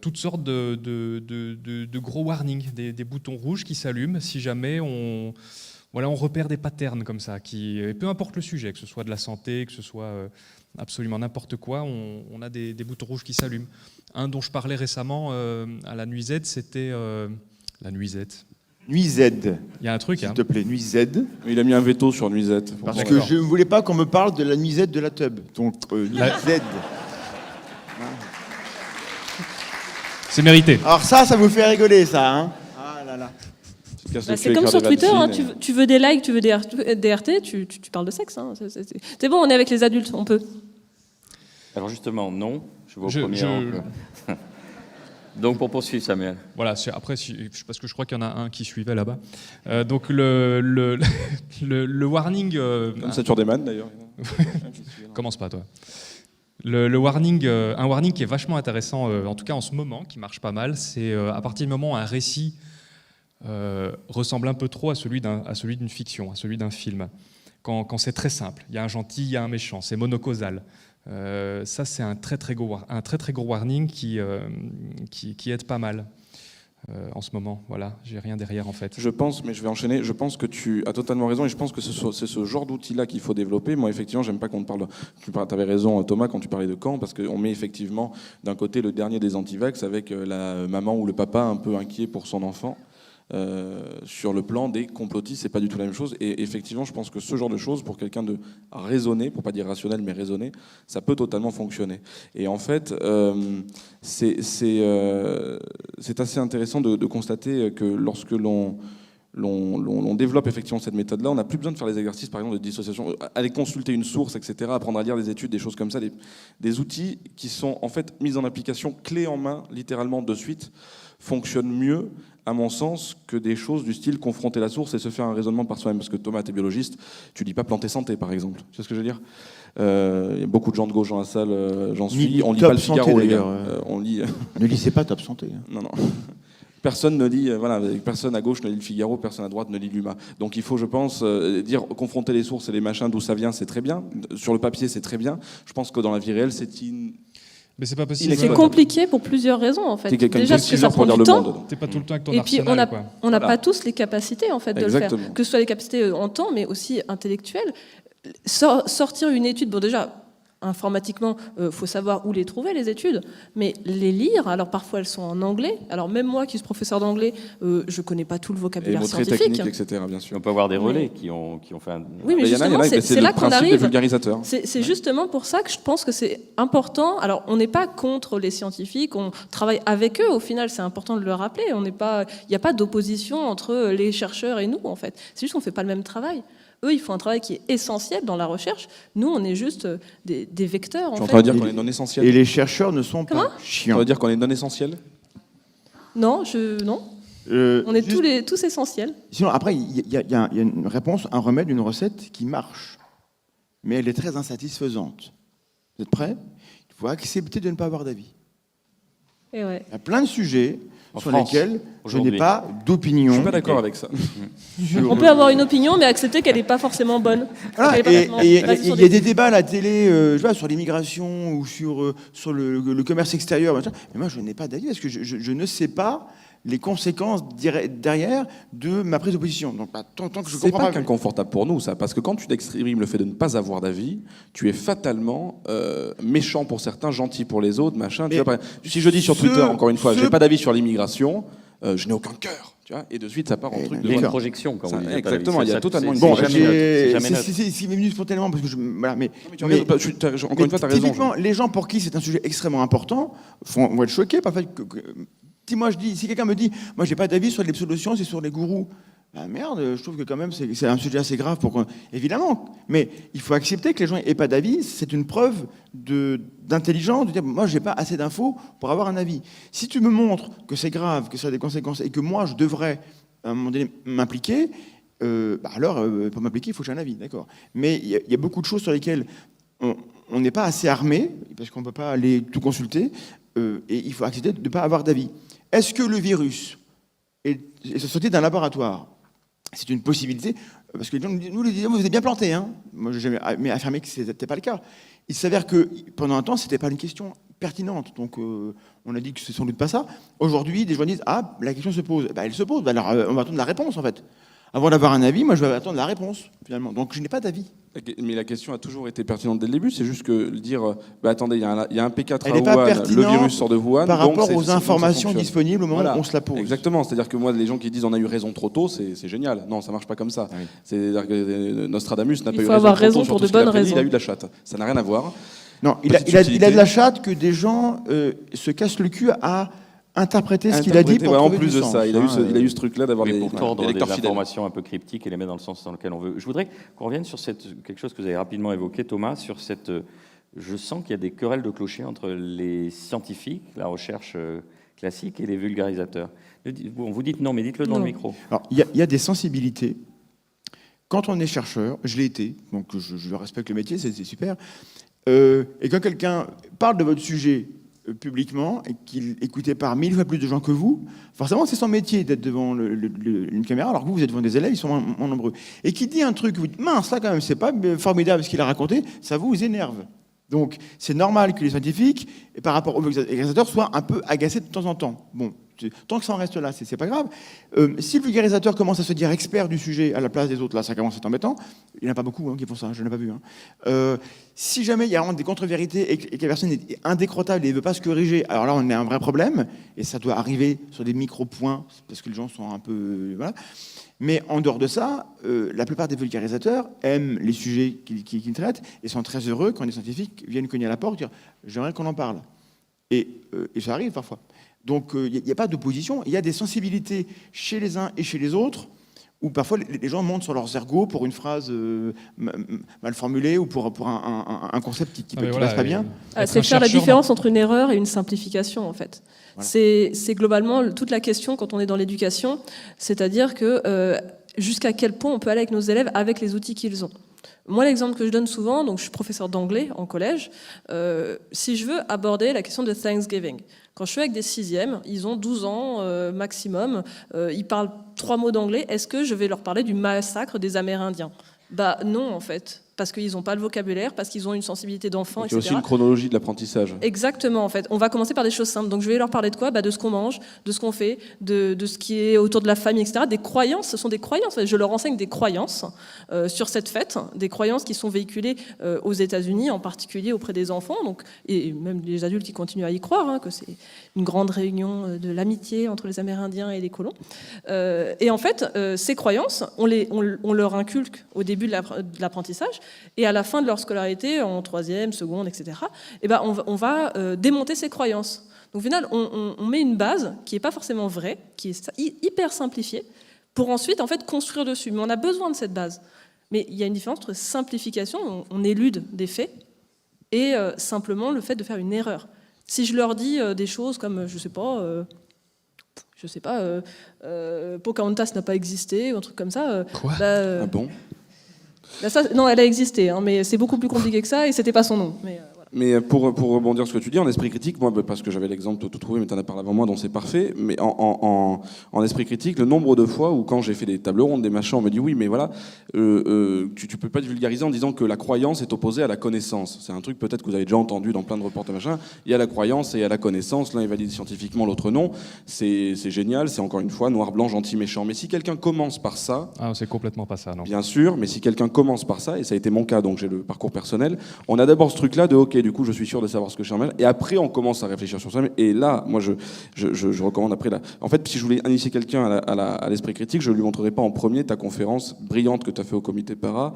toutes sortes de gros warnings, des boutons rouges qui s'allument si jamais on repère des patterns comme ça, et peu importe le sujet, que ce soit de la santé, que ce soit absolument n'importe quoi, on a des boutons rouges qui s'allument. Un dont je parlais récemment à la nuisette, c'était la nuisette. Nuisette. Il y a un truc, s'il te plaît, nuisette. Il a mis un veto sur nuisette. Parce que je ne voulais pas qu'on me parle de la nuisette de la tub. Donc, nuisette. C'est mérité. Alors ça vous fait rigoler, ça, hein? Ah là là. C'est comme sur Twitter, hein, tu veux des likes, tu veux des RT, tu parles de sexe. Hein. C'est bon, on est avec les adultes, on peut. Alors justement, non. Je vais au premier rang. Donc pour poursuivre, Samuel. Voilà, après, parce que je crois qu'il y en a un qui suivait là-bas. Donc le warning... Comme ça, sur des man d'ailleurs. Commence pas, toi. Le warning, un warning qui est vachement intéressant, en tout cas en ce moment, qui marche pas mal, c'est à partir du moment où un récit ressemble un peu trop à celui d'une fiction, à celui d'un film. Quand c'est très simple, il y a un gentil, il y a un méchant, c'est monocausal. Ça, c'est un très très gros warning qui aide pas mal en ce moment. Voilà, j'ai rien derrière en fait. Je pense, mais je vais enchaîner. Je pense que tu as totalement raison et je pense que c'est ce genre d'outil-là qu'il faut développer. Moi, effectivement, j'aime pas qu'on te parle. Tu avais raison, Thomas, quand tu parlais de camp, parce qu'on met effectivement d'un côté le dernier des antivax avec la maman ou le papa un peu inquiet pour son enfant. Sur le plan des complotistes, c'est pas du tout la même chose. Et effectivement, je pense que ce genre de choses, pour quelqu'un de raisonné, pour pas dire rationnel, mais raisonné, ça peut totalement fonctionner. Et en fait, c'est assez intéressant de constater que lorsque l'on l'on développe effectivement cette méthode-là, on n'a plus besoin de faire les exercices, par exemple, de dissociation, aller consulter une source, etc., apprendre à lire des études, des choses comme ça, des outils qui sont en fait mis en application clé en main, littéralement de suite, fonctionnent mieux, à mon sens, que des choses du style confronter la source et se faire un raisonnement par soi-même. Parce que Thomas, t'es biologiste, tu dis pas planter santé, par exemple. Tu sais ce que je veux dire ? Il y a beaucoup de gens de gauche dans la salle, j'en suis. On lit pas le Figaro, les gars. On lit. Ne lisez pas Top Santé. Non. Personne ne lit, personne à gauche ne lit le Figaro, personne à droite ne lit l'UMA. Donc il faut, je pense, confronter les sources et les machins, d'où ça vient, c'est très bien. Sur le papier, c'est très bien. Je pense que dans la vie réelle, Mais c'est pas possible. C'est compliqué pour plusieurs raisons en fait. Déjà parce que ça prend du temps. T'es pas tout le temps avec ton et puis arsenal, on n'a pas tous les capacités en fait de Exactement. le faire, que ce soit les capacités en temps, mais aussi intellectuelles. Sortir une étude, bon déjà. Informatiquement, faut savoir où les trouver, les études, mais les lire, alors parfois elles sont en anglais, alors même moi qui suis professeur d'anglais, je connais pas tout le vocabulaire scientifique. Technique, etc., bien sûr. On peut avoir des relais qui ont fait un... Oui, mais justement, c'est là qu'on arrive. arrive. Vulgarisateur. C'est justement pour ça que je pense que c'est important. Alors, on n'est pas contre les scientifiques, on travaille avec eux, au final, c'est important de le rappeler. Il n'y a pas d'opposition entre les chercheurs et nous, en fait. C'est juste qu'on ne fait pas le même travail. Eux, ils font un travail qui est essentiel dans la recherche. Nous, on est juste des vecteurs. Tu es en train de dire qu'on est non essentiel. Et les chercheurs ne sont pas chiants. Ça veut dire qu'on est non essentiel ? Non, non. On est tous essentiels. Sinon, après, il y a une réponse, un remède, une recette qui marche. Mais elle est très insatisfaisante. Vous êtes prêts ? Il faut accepter de ne pas avoir d'avis. Et ouais. Il y a plein de sujets sur France, lesquels je n'ai pas d'opinion. Je suis pas d'accord avec ça. On peut avoir une opinion, mais accepter qu'elle n'est pas forcément bonne. Voilà, et il y a des débats à la télé, je vois, sur l'immigration ou sur le commerce extérieur. Machin. Mais moi, je n'ai pas d'avis parce que je ne sais pas les conséquences derrière de ma prise de position. Donc, tant que je C'est comprends pas inconfortable pour nous, ça, parce que quand tu exprimes le fait de ne pas avoir d'avis, tu es fatalement méchant pour certains, gentil pour les autres, machin. Tu vois, si je dis sur Twitter, encore une fois, j'ai pas d'avis sur l'immigration, je n'ai aucun cœur. Tu vois, et de suite, ça part en truc de une projection, comme on dit. Exactement, il y a totalement une Bon, projection. c'est venu spontanément parce que encore une fois, tu as raison. Typiquement, les gens pour qui c'est un sujet extrêmement important vont être choqués par le fait que si quelqu'un me dit, moi j'ai pas d'avis sur les pseudosciences et sur les gourous, ben merde, je trouve que quand même c'est un sujet assez grave évidemment, mais il faut accepter que les gens aient pas d'avis, c'est une preuve d'intelligence, de dire moi j'ai pas assez d'infos pour avoir un avis. Si tu me montres que c'est grave, que ça a des conséquences et que moi je devrais à un moment donné m'impliquer, alors pour m'impliquer il faut que j'ai un avis, d'accord. Mais il y a beaucoup de choses sur lesquelles on n'est pas assez armé parce qu'on peut pas aller tout consulter et il faut accepter de ne pas avoir d'avis. Est-ce que le virus est sorti d'un laboratoire ? C'est une possibilité, parce que les gens nous le disaient, vous êtes bien planté. Hein. Moi, je n'ai jamais affirmé que ce n'était pas le cas. Il s'avère que pendant un temps, ce n'était pas une question pertinente. Donc, on a dit que c'est sans doute pas ça. Aujourd'hui, des gens disent, la question se pose. Elle se pose. Alors, on va attendre la réponse, en fait. Avant d'avoir un avis, moi, je vais attendre la réponse, finalement. Donc, je n'ai pas d'avis. Mais la question a toujours été pertinente dès le début. C'est juste que dire, attendez, il y a un P4 Elle à Wuhan, le virus sort de Wuhan. Par rapport donc aux informations disponibles au moment où on se la pose. Exactement. C'est-à-dire que moi, les gens qui disent on a eu raison trop tôt, c'est génial. Non, ça marche pas comme ça. Oui. C'est-à-dire que Nostradamus n'a pas eu raison pour de bonnes raisons. Il a eu de la chatte. Ça n'a rien à voir. Non, il a de la chatte que des gens se cassent le cul à interpréter ce qu'il a dit pour en trouver plus du de sens. ça, il a eu ce truc-là d'avoir pour tordre des lecteurs fidèles. informations un peu cryptiques et les mettre dans le sens dans lequel on veut. Je voudrais qu'on revienne sur quelque chose que vous avez rapidement évoqué, Thomas, sur cette... Je sens qu'il y a des querelles de clochers entre les scientifiques, la recherche classique, et les vulgarisateurs. Vous dites non, mais dites-le dans le micro. Alors, il y a des sensibilités. Quand on est chercheur, je l'ai été, donc je respecte le métier, c'est super. Et quand quelqu'un parle de votre sujet publiquement et qu'il est écouté par 1000 fois plus de gens que vous, forcément c'est son métier d'être devant une caméra, alors que vous êtes devant des élèves, ils sont moins nombreux. Et qui dit un truc, vous dites mince, là quand même, c'est pas formidable ce qu'il a raconté, ça vous énerve. Donc c'est normal que les scientifiques, par rapport aux vulgarisateurs, soient un peu agacés de temps en temps. Bon, tant que ça en reste là, c'est pas grave. Si le vulgarisateur commence à se dire expert du sujet à la place des autres, là, ça commence à être embêtant. Il n'y en a pas beaucoup qui font ça, je n'en ai pas vu. Si jamais il y a vraiment des contre-vérités et que la personne est indécrottable et ne veut pas se corriger, alors là, on a un vrai problème. Et ça doit arriver sur des micro-points, parce que les gens sont un peu... Voilà. Mais en dehors de ça, la plupart des vulgarisateurs aiment les sujets qu'ils traitent et sont très heureux quand des scientifiques viennent cogner à la porte et dire « j'aimerais qu'on en parle ». Et ça arrive parfois. Donc, il n'y a pas d'opposition. Il y a des sensibilités chez les uns et chez les autres. où parfois les gens montent sur leurs ergots pour une phrase mal formulée ou pour un concept qui passe pas bien. C'est faire la différence entre une erreur et une simplification, en fait. Voilà. C'est globalement toute la question quand on est dans l'éducation, c'est-à-dire que jusqu'à quel point on peut aller avec nos élèves avec les outils qu'ils ont. Moi, l'exemple que je donne souvent, donc je suis professeur d'anglais en collège, si je veux aborder la question de Thanksgiving, quand je suis avec des 6e, ils ont 12 ans maximum, ils parlent 3 mots d'anglais, est-ce que je vais leur parler du massacre des Amérindiens ? Bah non, en fait, parce qu'ils n'ont pas le vocabulaire, parce qu'ils ont une sensibilité d'enfant, etc. Il y a aussi une chronologie de l'apprentissage. Exactement, en fait. On va commencer par des choses simples. Donc je vais leur parler de quoi ? De ce qu'on mange, de ce qu'on fait, de ce qui est autour de la famille, etc. Des croyances, ce sont des croyances. Je leur enseigne des croyances sur cette fête, des croyances qui sont véhiculées aux États-Unis, en particulier auprès des enfants, donc, et même les adultes qui continuent à y croire, que c'est une grande réunion de l'amitié entre les Amérindiens et les colons. Et en fait, ces croyances, on leur inculque au début de l'apprentissage, et à la fin de leur scolarité, en 3e, seconde, etc., eh ben on va démonter ces croyances. Donc au final, on met une base qui n'est pas forcément vraie, qui est hyper simplifiée, pour ensuite en fait construire dessus. Mais on a besoin de cette base. Mais il y a une différence entre simplification, on élude des faits, et simplement le fait de faire une erreur. Si je leur dis des choses comme, je sais pas, Pocahontas n'a pas existé, ou un truc comme ça. Quoi ? Ah bon ? Ça, non, elle a existé, mais c'est beaucoup plus compliqué que ça, et c'était pas son nom. Mais pour rebondir sur ce que tu dis, en esprit critique, moi, parce que j'avais l'exemple tout trouvé, mais tu en as parlé avant moi, donc c'est parfait, mais en esprit critique, le nombre de fois où quand j'ai fait des tables rondes, des machins, on me dit oui, mais voilà, tu peux pas vulgariser en disant que la croyance est opposée à la connaissance. C'est un truc peut-être que vous avez déjà entendu dans plein de reportages, machin. Il y a la croyance et il y a la connaissance, l'un est valide scientifiquement, l'autre non. C'est génial, c'est encore une fois noir, blanc, gentil, méchant. Mais si quelqu'un commence par ça... Ah, c'est complètement pas ça, non. Bien sûr, mais si quelqu'un commence par ça, et ça a été mon cas, donc j'ai le parcours personnel, on a d'abord ce truc-là de ok, du coup je suis sûr de savoir ce que je cherche, et après on commence à réfléchir sur ça. Et là, moi je recommande après là. En fait, si je voulais initier quelqu'un à l'esprit critique, je lui montrerai pas en premier ta conférence brillante que tu as fait au comité para,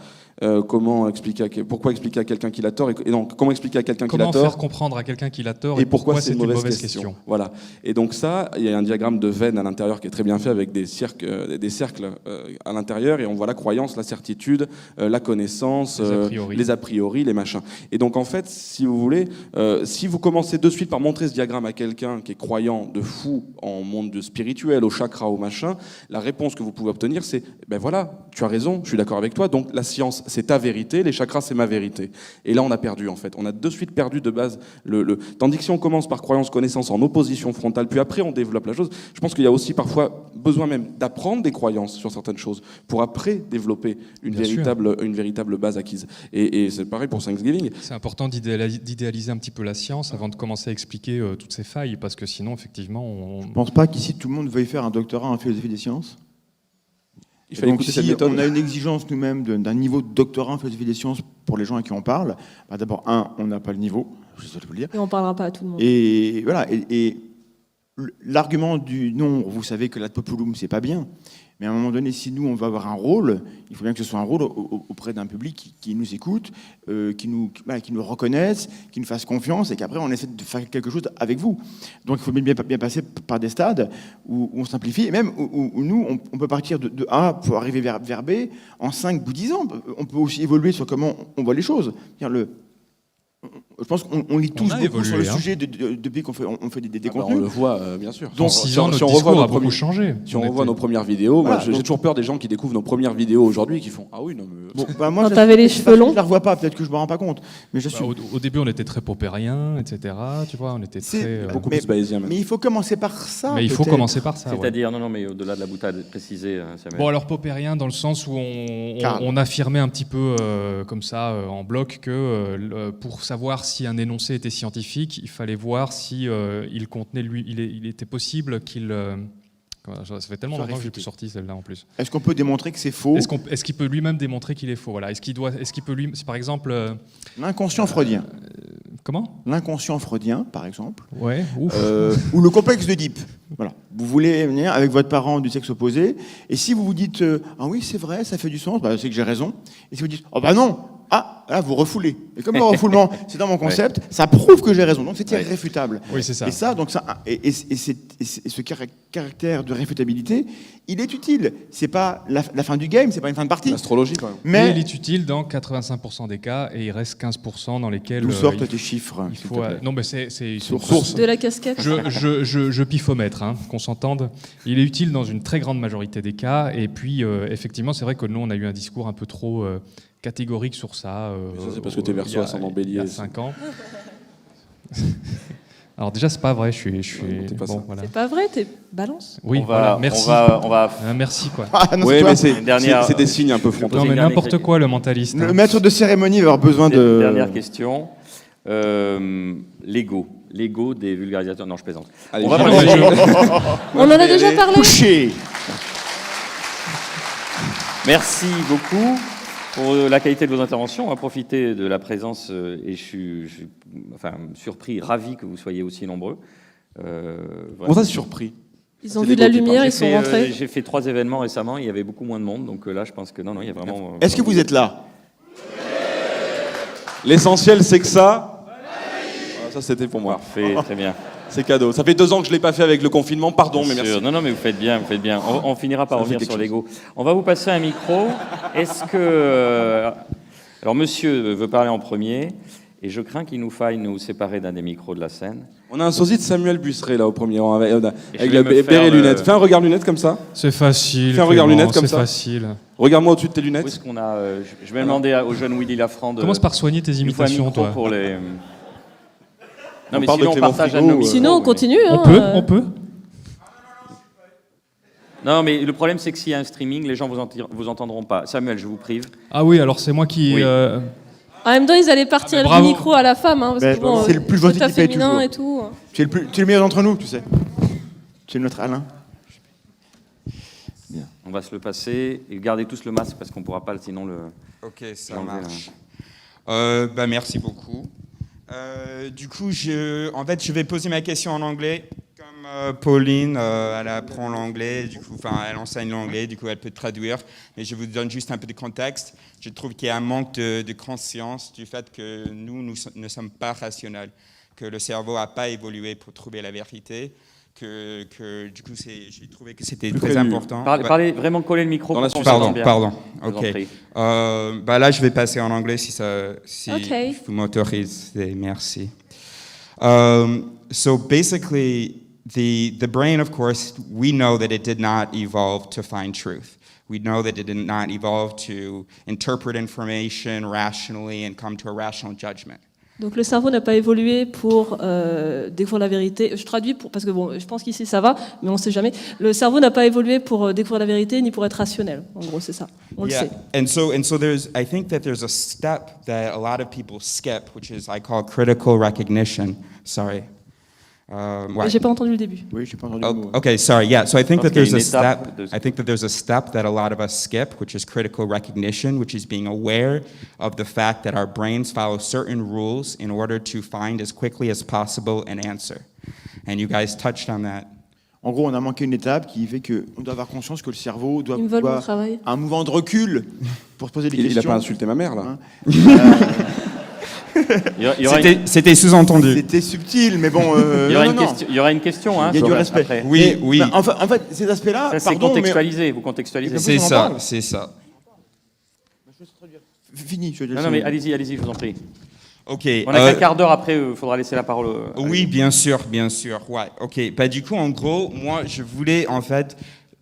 pourquoi expliquer à quelqu'un qu'il a tort, et non, comment expliquer à quelqu'un qu'il a tort. Comment faire comprendre à quelqu'un qu'il a tort et pourquoi c'est une mauvaise question. Voilà. Et donc ça, il y a un diagramme de veine à l'intérieur qui est très bien fait avec des cercles à l'intérieur, et on voit la croyance, la certitude, la connaissance, les a priori, les machins. Et donc en fait, si vous voulez, si vous commencez de suite par montrer ce diagramme à quelqu'un qui est croyant de fou en monde spirituel, au chakra, au machin, la réponse que vous pouvez obtenir, c'est ben voilà, tu as raison, je suis d'accord avec toi, donc la science c'est ta vérité, les chakras c'est ma vérité. Et là on a perdu en fait, on a de suite perdu de base tandis que si on commence par croyance, connaissance en opposition frontale, puis après on développe la chose, je pense qu'il y a aussi parfois besoin même d'apprendre des croyances sur certaines choses pour après développer une véritable base acquise. Et c'est pareil pour Thanksgiving. C'est important d'idéaliser un petit peu la science avant de commencer à expliquer toutes ces failles, parce que sinon, effectivement... Je ne pense pas qu'ici tout le monde veuille faire un doctorat en philosophie des sciences. Il fallait écouter cette méthode. On a une exigence nous-mêmes d'un niveau de doctorat en philosophie des sciences pour les gens à qui on parle. Bah d'abord, on n'a pas le niveau, je sais vous le dire. Et on ne parlera pas à tout le monde. Et voilà. Et l'argument du non, vous savez que l'ad populum, c'est pas bien. Mais à un moment donné, si nous, on va avoir un rôle, il faut bien que ce soit un rôle auprès d'un public qui nous écoute, qui nous reconnaisse, qui nous fasse confiance, et qu'après, on essaie de faire quelque chose avec vous. Donc, il faut bien passer par des stades où on simplifie, et même où nous, on peut partir de A pour arriver vers B en 5 ou 10 ans. On peut aussi évoluer sur comment on voit les choses. Je pense qu'on lit tous beaucoup sur le sujet depuis qu'on fait des contenus. On le voit, bien sûr. Donc, 6 ans, notre discours a beaucoup changé. Si on revoit nos premières vidéos, voilà, j'ai toujours peur des gens qui découvrent nos premières vidéos aujourd'hui et qui font « Ah oui, non mais... » Moi, quand t'avais les cheveux longs... Je ne la revois pas, peut-être que je ne me rends pas compte. Mais au début, on était très popériens, etc. Tu vois, on était très... beaucoup plus bayésien. Mais il faut commencer par ça. Mais il faut commencer par ça, C'est-à-dire, non, mais au-delà de la boutade, préciser, Samuel. Bon, alors popérien, dans le sens où on affirmait un petit peu comme ça, en bloc, que pour savoir si un énoncé était scientifique, il fallait voir si il contenait il était possible qu'il... ça fait tellement longtemps que je n'ai plus sorti celle-là en plus. Est-ce qu'on peut démontrer que c'est faux ? Est-ce qu'il peut lui-même démontrer qu'il est faux ? Voilà. Est-ce qu'il peut lui, par exemple... L'inconscient freudien. Comment ? L'inconscient freudien, par exemple. Ouais. Ou le complexe d'Oedipe. Voilà. Vous voulez venir avec votre parent du sexe opposé, et si vous vous dites ah oui, c'est vrai, ça fait du sens, bah, c'est que j'ai raison. Et si vous dites oh bah non, ah là vous refoulez. Et comme le refoulement, c'est dans mon concept, ça prouve que j'ai raison, donc c'est irréfutable. Oui, c'est ça. Et ça, donc ça, et ce caractère de réfutabilité, il est utile. C'est pas la fin du game, c'est pas une fin de partie. L'astrologie, par exemple. Mais il Mais est utile dans 85% des cas et il reste 15% dans lesquels d'où sortent il tes chiffres il s'il faut. te plaît. Non, mais c'est Source. De la casquette. Je pifomètre, hein, qu'on s'entende. Il est utile dans une très grande majorité des cas. Et puis, effectivement, c'est vrai que nous, on a eu un discours un peu trop catégorique sur ça. Mais ça, c'est parce que t'es Verseau, ascendant Bélier. Il y a 5 ans. Alors déjà, c'est pas vrai. Je suis. non, t'es pas ça. Voilà. C'est pas vrai, t'es balance. Oui, on voilà. va, Merci. on va Merci quoi. Ah, non, Oui, c'est toi. mais c'est Une dernière- c'est des signes un peu frontaux. Non, poser mais une dernière n'importe question. quoi, le mentaliste. Le hein. maître de cérémonie va avoir besoin de. Dernière question. L'ego des vulgarisateurs. Non, je plaisante. Allez, On va j'y vais. passer. On en a déjà parlé. Coucher. Merci beaucoup pour la qualité de vos interventions. On va profiter de la présence et je suis surpris, ravi que vous soyez aussi nombreux. Comment ça, surpris? Ils ont C'est vu de la des beaux lumière, types. ils sont rentrés. J'ai fait 3 événements récemment, il y avait beaucoup moins de monde, donc là je pense que non, il y a vraiment... Est-ce que vous êtes là? L'essentiel, c'est que ça. Ah, ça, c'était pour moi. Parfait, très bien. C'est cadeau. Ça fait 2 ans que je l'ai pas fait avec le confinement. Pardon, mais Bien merci. sûr. Non, mais vous faites bien, vous faites bien. On finira par Ça fait revenir quelque sur l'ego. On va vous passer un micro. Est-ce que... alors, monsieur veut parler en premier, et je crains qu'il nous faille nous séparer d'un des micros de la scène. On a un sosie de Samuel Busseret là au premier rang avec, Et avec je la vais me béret faire, lunettes. Fais un regard lunettes comme ça. C'est facile. Fais un regard Clément, lunettes comme c'est ça. facile. Regarde-moi au-dessus de tes Où lunettes. est-ce qu'on a... je vais demander au jeune Willy Lafrand de... Commence par soigner tes il nous faut un imitations, micro toi. pour les... On Non, mais parle de sinon on Clément partage Frigo, un de nos micros, Sinon, on mais- continue. On hein, peut, on peut. Non, mais le problème c'est que s'il y a un streaming, les gens vous entendront pas. Samuel, je vous prive. Ah oui, alors c'est moi qui. Oui. En même temps, ils allaient partir Ah, mais le bravo. micro à la femme. Hein, parce Mais que bon, c'est le plus gentil quota qui paye féminin toujours. et tout. Tu es le meilleur d'entre nous, tu sais. Tu es notre Alain. On va se le passer et gardez tous le masque parce qu'on pourra pas sinon le... Ok, ça l'enlever, marche. Merci beaucoup. Du coup, en fait, je vais poser ma question en anglais. Comme Pauline, elle apprend l'anglais, du coup, elle enseigne l'anglais, du coup, elle peut traduire. Mais je vous donne juste un peu de contexte. Je trouve qu'il y a un manque de conscience du fait que nous ne sommes pas rationnels, que le cerveau n'a pas évolué pour trouver la vérité. Que du coup, j'ai trouvé que c'était très important. Parlez vraiment, coller le micro. Dans la pour qu'on suite. s'entende bien. Pardon. Je vous en Ok. prie. Là, je vais passer en anglais si Ok. vous m'autorisez. Merci. So basically, the brain, of course, we know that it did not evolve to find truth. We know that it did not evolve to interpret information rationally and come to a rational judgment. Donc le cerveau n'a pas évolué pour découvrir la vérité. Je traduis parce que bon, je pense qu'ici ça va, mais on ne sait jamais. Le cerveau n'a pas évolué pour découvrir la vérité ni pour être rationnel. En gros, c'est ça. On le sait. And so I think that there's a step that a lot of people skip, which is I call critical recognition. Sorry. J'ai pas entendu le début. Oui, je n'ai pas entendu le mot. Okay, sorry. Yeah, so I think Parce that there's qu'il y a a une étape step. de- I think that there's a step that a lot of us skip, which is critical recognition, which is being aware of the fact that our brains follow certain rules in order to find as quickly as possible an answer. And you guys touched on that. En gros, on a manqué une étape qui fait qu'on doit avoir conscience que le cerveau doit Ils me volent mon avoir travail. un mouvement de recul pour se poser des Il questions. a pas insulté ma mère là. Hein. Il y aura une- C'était sous-entendu. C'était subtil, mais bon. il y aura non, une non. question- il y aura une question. Hein, Il y a du sur- respect. après. Oui, Mais, oui. en fait, ces aspects-là, Ça, c'est pardon, mais... contextualisé. Vous contextualisez. Mais C'est on en ça, parle. c'est ça. Fini, je te Non, laisse. non, mais allez-y, je vous en prie. Ok. On a qu'un quart d'heure après, il faudra laisser la parole. Oui, bien sûr. Ouais, ok. Du coup, en gros, moi, je voulais en fait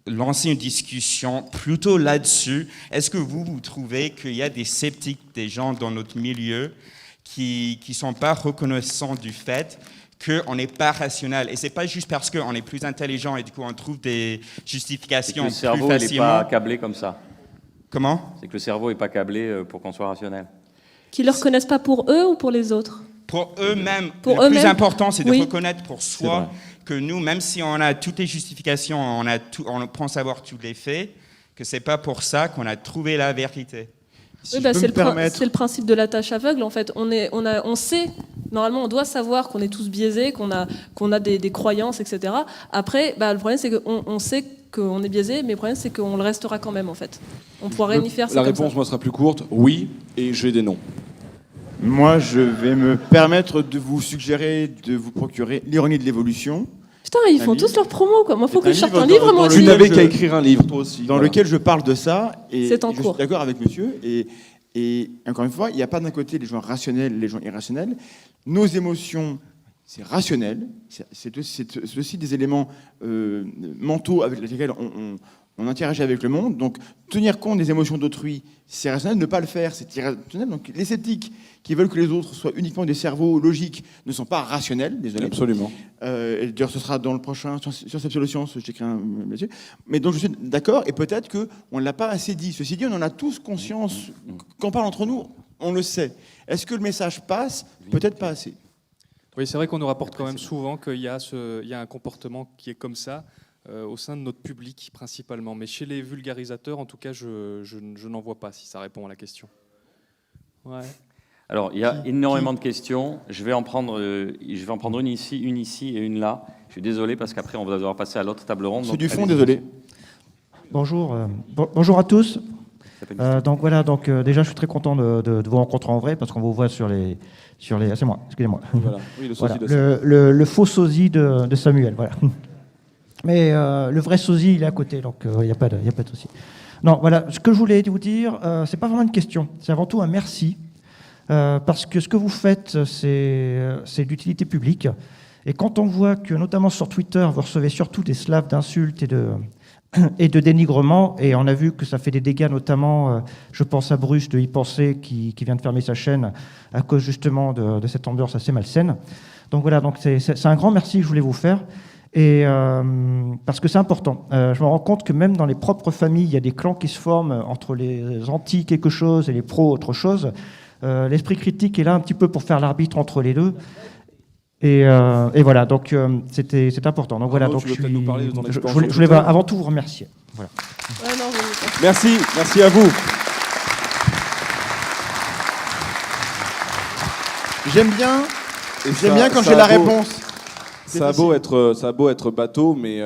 lancer une discussion plutôt là-dessus. Est-ce que vous trouvez qu'il y a des sceptiques, des gens dans notre milieu qui sont pas reconnaissants du fait qu'on n'est pas rationnel? Et c'est pas juste parce qu'on est plus intelligent et du coup on trouve des C'est que justifications le plus cerveau, il n'est facilement. pas câblé comme ça. Comment? C'est que le cerveau n'est pas câblé pour qu'on soit rationnel. Qu'ils le reconnaissent pas pour eux ou pour les autres? Pour eux-mêmes. Pour le plus eux-mêmes. important, c'est de Oui. reconnaître pour soi que nous, même si on a toutes les justifications, on pense avoir tous les faits, que c'est pas pour ça qu'on a trouvé la vérité. Si Oui, je peux c'est me permettre- c'est le principe de la tâche aveugle en fait. On sait, normalement on doit savoir qu'on est tous biaisés, qu'on a des croyances, etc. Après, le problème c'est qu'on sait qu'on est biaisé, mais le problème c'est qu'on le restera quand même en fait. On pourra rien y faire. c'est La comme réponse, ça. moi, sera plus courte. Oui, et j'ai des noms. Moi, je vais me permettre de vous suggérer de vous procurer L'ironie de l'évolution, Putain, ils font Un tous livre. leur promo quoi. Moi, faut C'est que un je sorte livre un livre dans moi Tu lequel aussi. n'avais je- qu'à écrire un livre, toi aussi. dans Voilà. lequel je parle de ça, et C'est en je cours. suis d'accord avec monsieur. Et encore une fois, il n'y a pas d'un côté les gens rationnels, les gens irrationnels. Nos émotions, c'est rationnel. C'est aussi des éléments mentaux avec lesquels on interagit avec le monde. Donc, tenir compte des émotions d'autrui, c'est rationnel. Ne pas le faire, c'est irrationnel. Donc, les sceptiques qui veulent que les autres soient uniquement des cerveaux logiques ne sont pas rationnels. Désolé. Absolument. Et d'ailleurs, ce sera dans le prochain sur cette solution, j'écris un là-dessus. Mais donc je suis d'accord, et peut-être qu'on ne l'a pas assez dit. Ceci dit, on en a tous conscience. Quand on parle entre nous, on le sait. Est-ce que le message passe? Peut-être pas assez. Oui, c'est vrai qu'on nous rapporte quand même souvent qu'il y a un comportement qui est comme ça au sein de notre public principalement. Mais chez les vulgarisateurs, en tout cas, je n'en vois pas, si ça répond à la question. Ouais. Alors, il y a énormément de questions. Je vais en prendre une ici et une là. Je suis désolé parce qu'après, on va devoir passer à l'autre table ronde. Ceux donc du fond, allez-y. désolé. Bonjour, bonjour à tous. Ça s'appelle Donc voilà, déjà je suis très content de vous rencontrer en vrai parce qu'on vous voit sur les ah, c'est moi, excusez-moi. Voilà. Oui, le sosie Voilà, de ça. le faux sosie de Samuel, voilà. Mais le vrai sosie, il est à côté, donc il n'y a pas de souci. Non, voilà, ce que je voulais vous dire, c'est pas vraiment une question, c'est avant tout un merci, parce que ce que vous faites, c'est d'utilité publique. Et quand on voit que, notamment sur Twitter, vous recevez surtout des slaves d'insultes et de dénigrement, et on a vu que ça fait des dégâts, notamment, je pense à Bruce de Y Penser, qui vient de fermer sa chaîne à cause justement de cette ambiance assez malsaine. Donc voilà, donc c'est un grand merci que je voulais vous faire, et parce que c'est important. Je me rends compte que même dans les propres familles, il y a des clans qui se forment entre les anti quelque chose et les pro autre chose. L'esprit critique est là un petit peu pour faire l'arbitre entre les deux. Et voilà, donc c'est important. Donc voilà, Arnaud, donc tu veux peut-être nous parler de ton je expérience voulais sur Twitter avant tout vous remercier. Voilà. Ouais, non, je- Merci à vous. J'aime bien, Et j'aime bien quand ça j'ai la a beau- réponse. C'est Ça a facile. beau être bateau, mais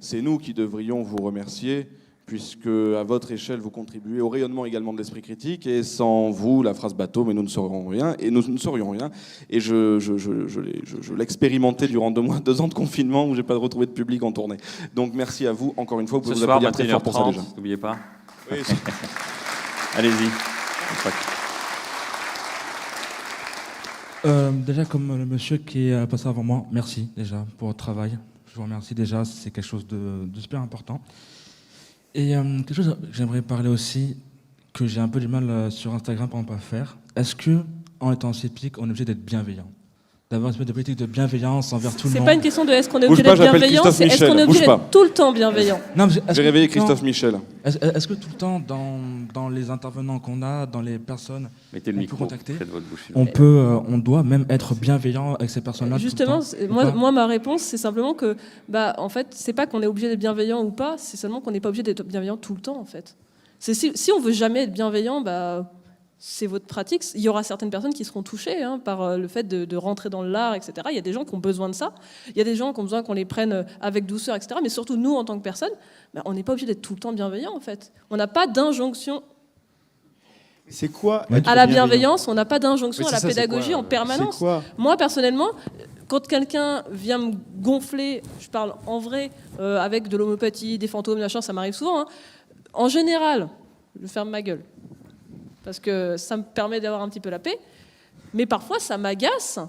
c'est nous qui devrions vous remercier, puisque à votre échelle, vous contribuez au rayonnement également de l'esprit critique, et sans vous, la phrase bateau, mais nous ne serions rien, et nous ne serions rien. Et je l'ai expérimenté durant 2 ans de confinement où j'ai pas retrouvé de public en tournée. Donc merci à vous, encore une fois, vous Ce pouvez vous soir, applaudir très fort pour ça déjà. 21h30, n'oubliez pas. Oui, Allez-y. Déjà, comme le monsieur qui est passé avant moi, merci déjà pour votre travail. Je vous remercie déjà, c'est quelque chose de super important. Et quelque chose que j'aimerais parler aussi, que j'ai un peu du mal sur Instagram pour ne pas faire. Est-ce que, en étant sceptique, on est obligé d'être bienveillant? D'avoir une espèce de politique de bienveillance envers tout le C'est monde? pas une question de est-ce qu'on est Bouge obligé pas, d'être j'appelle bienveillant, Christophe c'est est-ce qu'on Michel, est obligé bouge pas. d'être tout le temps bienveillant. Non, mais J'ai réveillé Christophe Michel. Est-ce que tout le temps, dans les intervenants qu'on a, dans les personnes Mettez le On peut micro. contacter. Faites votre bouche. on doit même être bienveillant avec ces personnes-là? tout le Justement, temps, ou pas moi, ma réponse, c'est simplement que, en fait, c'est pas qu'on est obligé d'être bienveillant ou pas, c'est seulement qu'on n'est pas obligé d'être bienveillant tout le temps, en fait. Si on veut jamais être bienveillant, c'est votre pratique. Il y aura certaines personnes qui seront touchées par le fait de rentrer dans l'art, etc. Il y a des gens qui ont besoin de ça. Il y a des gens qui ont besoin qu'on les prenne avec douceur, etc. Mais surtout, nous, en tant que personne, on n'est pas obligé d'être tout le temps bienveillant, en fait. On n'a pas d'injonction C'est quoi Ouais, être à la bienveillant? bienveillance, on n'a pas d'injonction Oui, à c'est la ça, c'est pédagogie quoi, en permanence. C'est quoi? Moi, personnellement, quand quelqu'un vient me gonfler, je parle en vrai, avec de l'homéopathie, des fantômes, machin, ça m'arrive souvent. En général, je ferme ma gueule. Parce que ça me permet d'avoir un petit peu la paix. Mais parfois, ça m'agace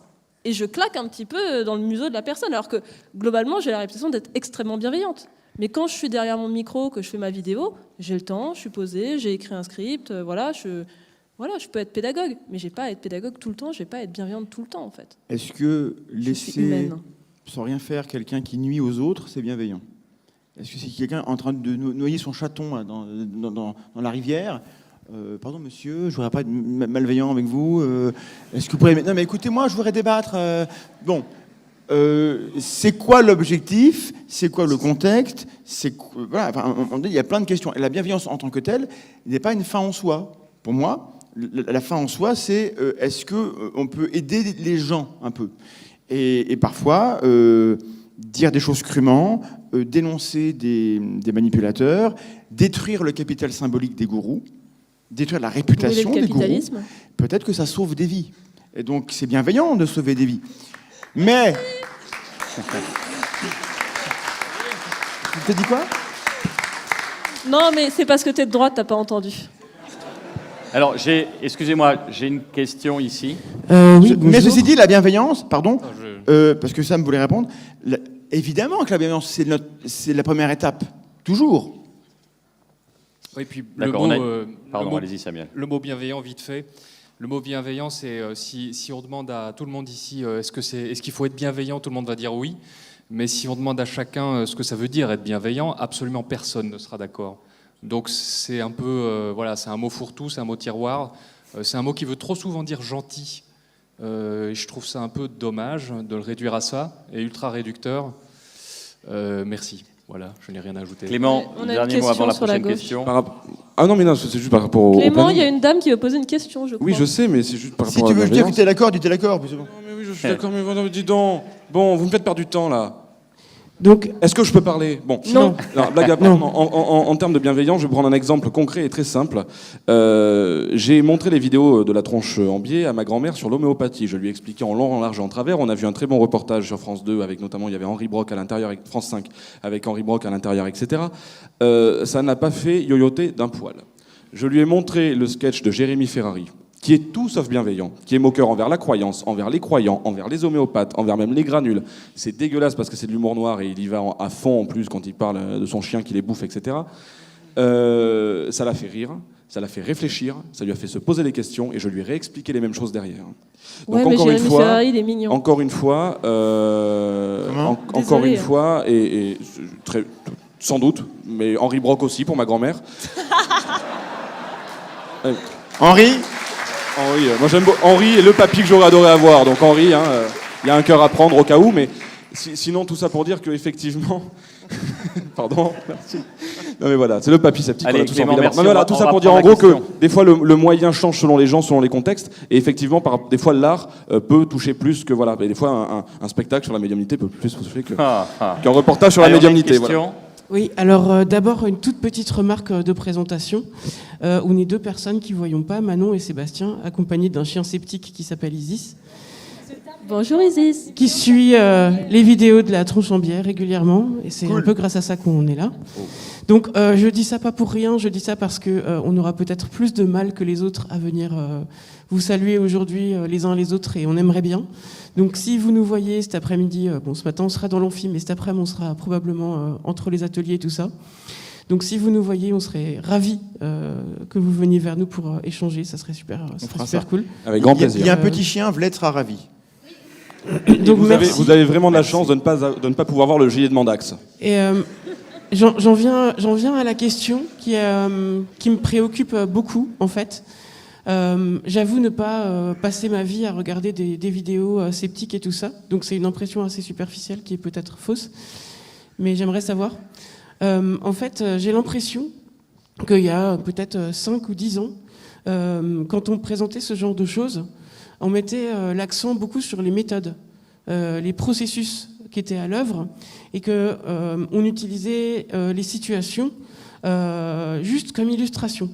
et je claque un petit peu dans le museau de la personne. Alors que, globalement, j'ai la réputation d'être extrêmement bienveillante. Mais quand je suis derrière mon micro, que je fais ma vidéo, j'ai le temps, je suis posée, j'ai écrit un script, je peux être pédagogue. Mais j'ai pas à être pédagogue tout le temps, je vais pas être bienveillante tout le temps, en fait. Est-ce que Je suis laisser humaine. sans rien faire quelqu'un qui nuit aux autres, c'est bienveillant? Est-ce que c'est quelqu'un en train de noyer son chaton là, dans la rivière? Pardon monsieur, je voudrais pas être malveillant avec vous. Est-ce que vous pourriez... Non mais écoutez-moi, je voudrais débattre. C'est quoi l'objectif? C'est quoi le contexte? Voilà, il y a plein de questions. Et la bienveillance en tant que telle n'est pas une fin en soi. Pour moi, la fin en soi, c'est est-ce qu'on peut aider les gens un peu ? Et parfois, dire des choses crûment, dénoncer des manipulateurs, détruire le capital symbolique des gourous, détruire la réputation des gourous, peut-être que ça sauve des vies. Et donc, c'est bienveillant de sauver des vies. Mais... T'as dit quoi ? Non, mais c'est parce que t'es de droite, t'as pas entendu. Alors, excusez-moi, j'ai une question ici. Oui, mais ceci dit, la bienveillance, pardon, Ah, parce que Sam voulait répondre, évidemment que la bienveillance, c'est la première étape, toujours. Oui, puis D'accord, pardon, allez-y Samuel. Le mot bienveillant, vite fait. Le mot bienveillant, c'est si on demande à tout le monde ici est-ce qu'il faut être bienveillant, tout le monde va dire oui. Mais si on demande à chacun ce que ça veut dire être bienveillant, absolument personne ne sera d'accord. Donc c'est un peu, c'est un mot fourre-tout, c'est un mot tiroir. C'est un mot qui veut trop souvent dire gentil. Et je trouve ça un peu dommage de le réduire à ça, et ultra réducteur. Merci. Voilà, je n'ai rien à ajouter. Clément, On a une dernier mot avant la question sur la prochaine gauche. question. Ah non, mais non, c'est juste par rapport au. Clément, il y a planning. une dame qui veut poser une question, je crois. Oui, je sais, mais c'est juste par Si rapport tu à la veux dire que bienveillance. t'es d'accord, dis t'es d'accord. puis c'est bon. Non, mais oui, je suis d'accord, mais voilà, dis donc. Bon, vous me faites perdre du temps, là. Donc, Est-ce que je peux parler ? Bon. Non. Non, blague à part, en termes de bienveillance, je vais prendre un exemple concret et très simple. J'ai montré les vidéos de la tronche en biais à ma grand-mère sur l'homéopathie. Je lui ai expliqué en long, en large et en travers. On a vu un très bon reportage sur France 2, avec notamment, il y avait Henri Brock à l'intérieur, France 5, avec Henri Brock à l'intérieur, etc. Ça n'a pas fait yoyoter d'un poil. Je lui ai montré le sketch de Jérémy Ferrari, qui est tout sauf bienveillant, qui est moqueur envers la croyance, envers les croyants, envers les homéopathes, envers même les granules. C'est dégueulasse parce que c'est de l'humour noir et il y va à fond en plus quand il parle de son chien qui les bouffe, etc. Ça l'a fait rire, ça l'a fait réfléchir, ça lui a fait se poser des questions et je lui ai réexpliqué les mêmes choses derrière. Donc Ouais, mais Jérémy Ferrari, il est mignon. encore une fois, encore Désolé, une fois, et très, sans doute, mais Henri Brock aussi pour ma grand-mère. Henri, Henri, moi j'aime Henri est le papy que j'aurais adoré avoir. Donc Henri, il y a un cœur à prendre au cas où, mais sinon tout ça pour dire que effectivement, pardon, merci. Non mais voilà, c'est le papy sceptique. Allez, on a tous Clément, envie d'avoir. merci, Non, mais voilà, on tout va ça pour dire en reprendre gros la que question. des fois le moyen change selon les gens, selon les contextes, et effectivement des fois l'art peut toucher plus que voilà, et des fois un spectacle sur la médiumnité peut plus toucher qu'un reportage sur la Allez, on a une médiumnité. Voilà. question. Oui, alors d'abord une toute petite remarque de présentation. On est deux personnes qui ne voyons pas, Manon et Sébastien, accompagnés d'un chien sceptique qui s'appelle Isis, Bonjour Isis. qui suit les vidéos de la tronche en bière régulièrement, et c'est un peu grâce à ça qu'on est là. Donc je dis ça pas pour rien, je dis ça parce que on aura peut-être plus de mal que les autres à venir vous saluer aujourd'hui les uns les autres, et on aimerait bien. Donc si vous nous voyez cet après-midi, ce matin on sera dans l'amphi, mais cet après-midi on sera probablement entre les ateliers et tout ça. Donc si vous nous voyez, on serait ravis que vous veniez vers nous pour échanger, ça serait super, cool. Avec grand il y a plaisir. un petit chien, Vled sera ravi. Donc Vous merci. avez vraiment de la chance de ne pas pouvoir voir le gilet de Mandax. Et j'en viens à la question qui me préoccupe beaucoup, en fait. J'avoue ne pas passer ma vie à regarder des vidéos sceptiques et tout ça. Donc c'est une impression assez superficielle qui est peut-être fausse. Mais j'aimerais savoir. En fait, j'ai l'impression qu'il y a peut-être 5 ou 10 ans, quand on présentait ce genre de choses, on mettait l'accent beaucoup sur les méthodes, les processus qui étaient à l'œuvre, et qu'on utilisait les situations juste comme illustration.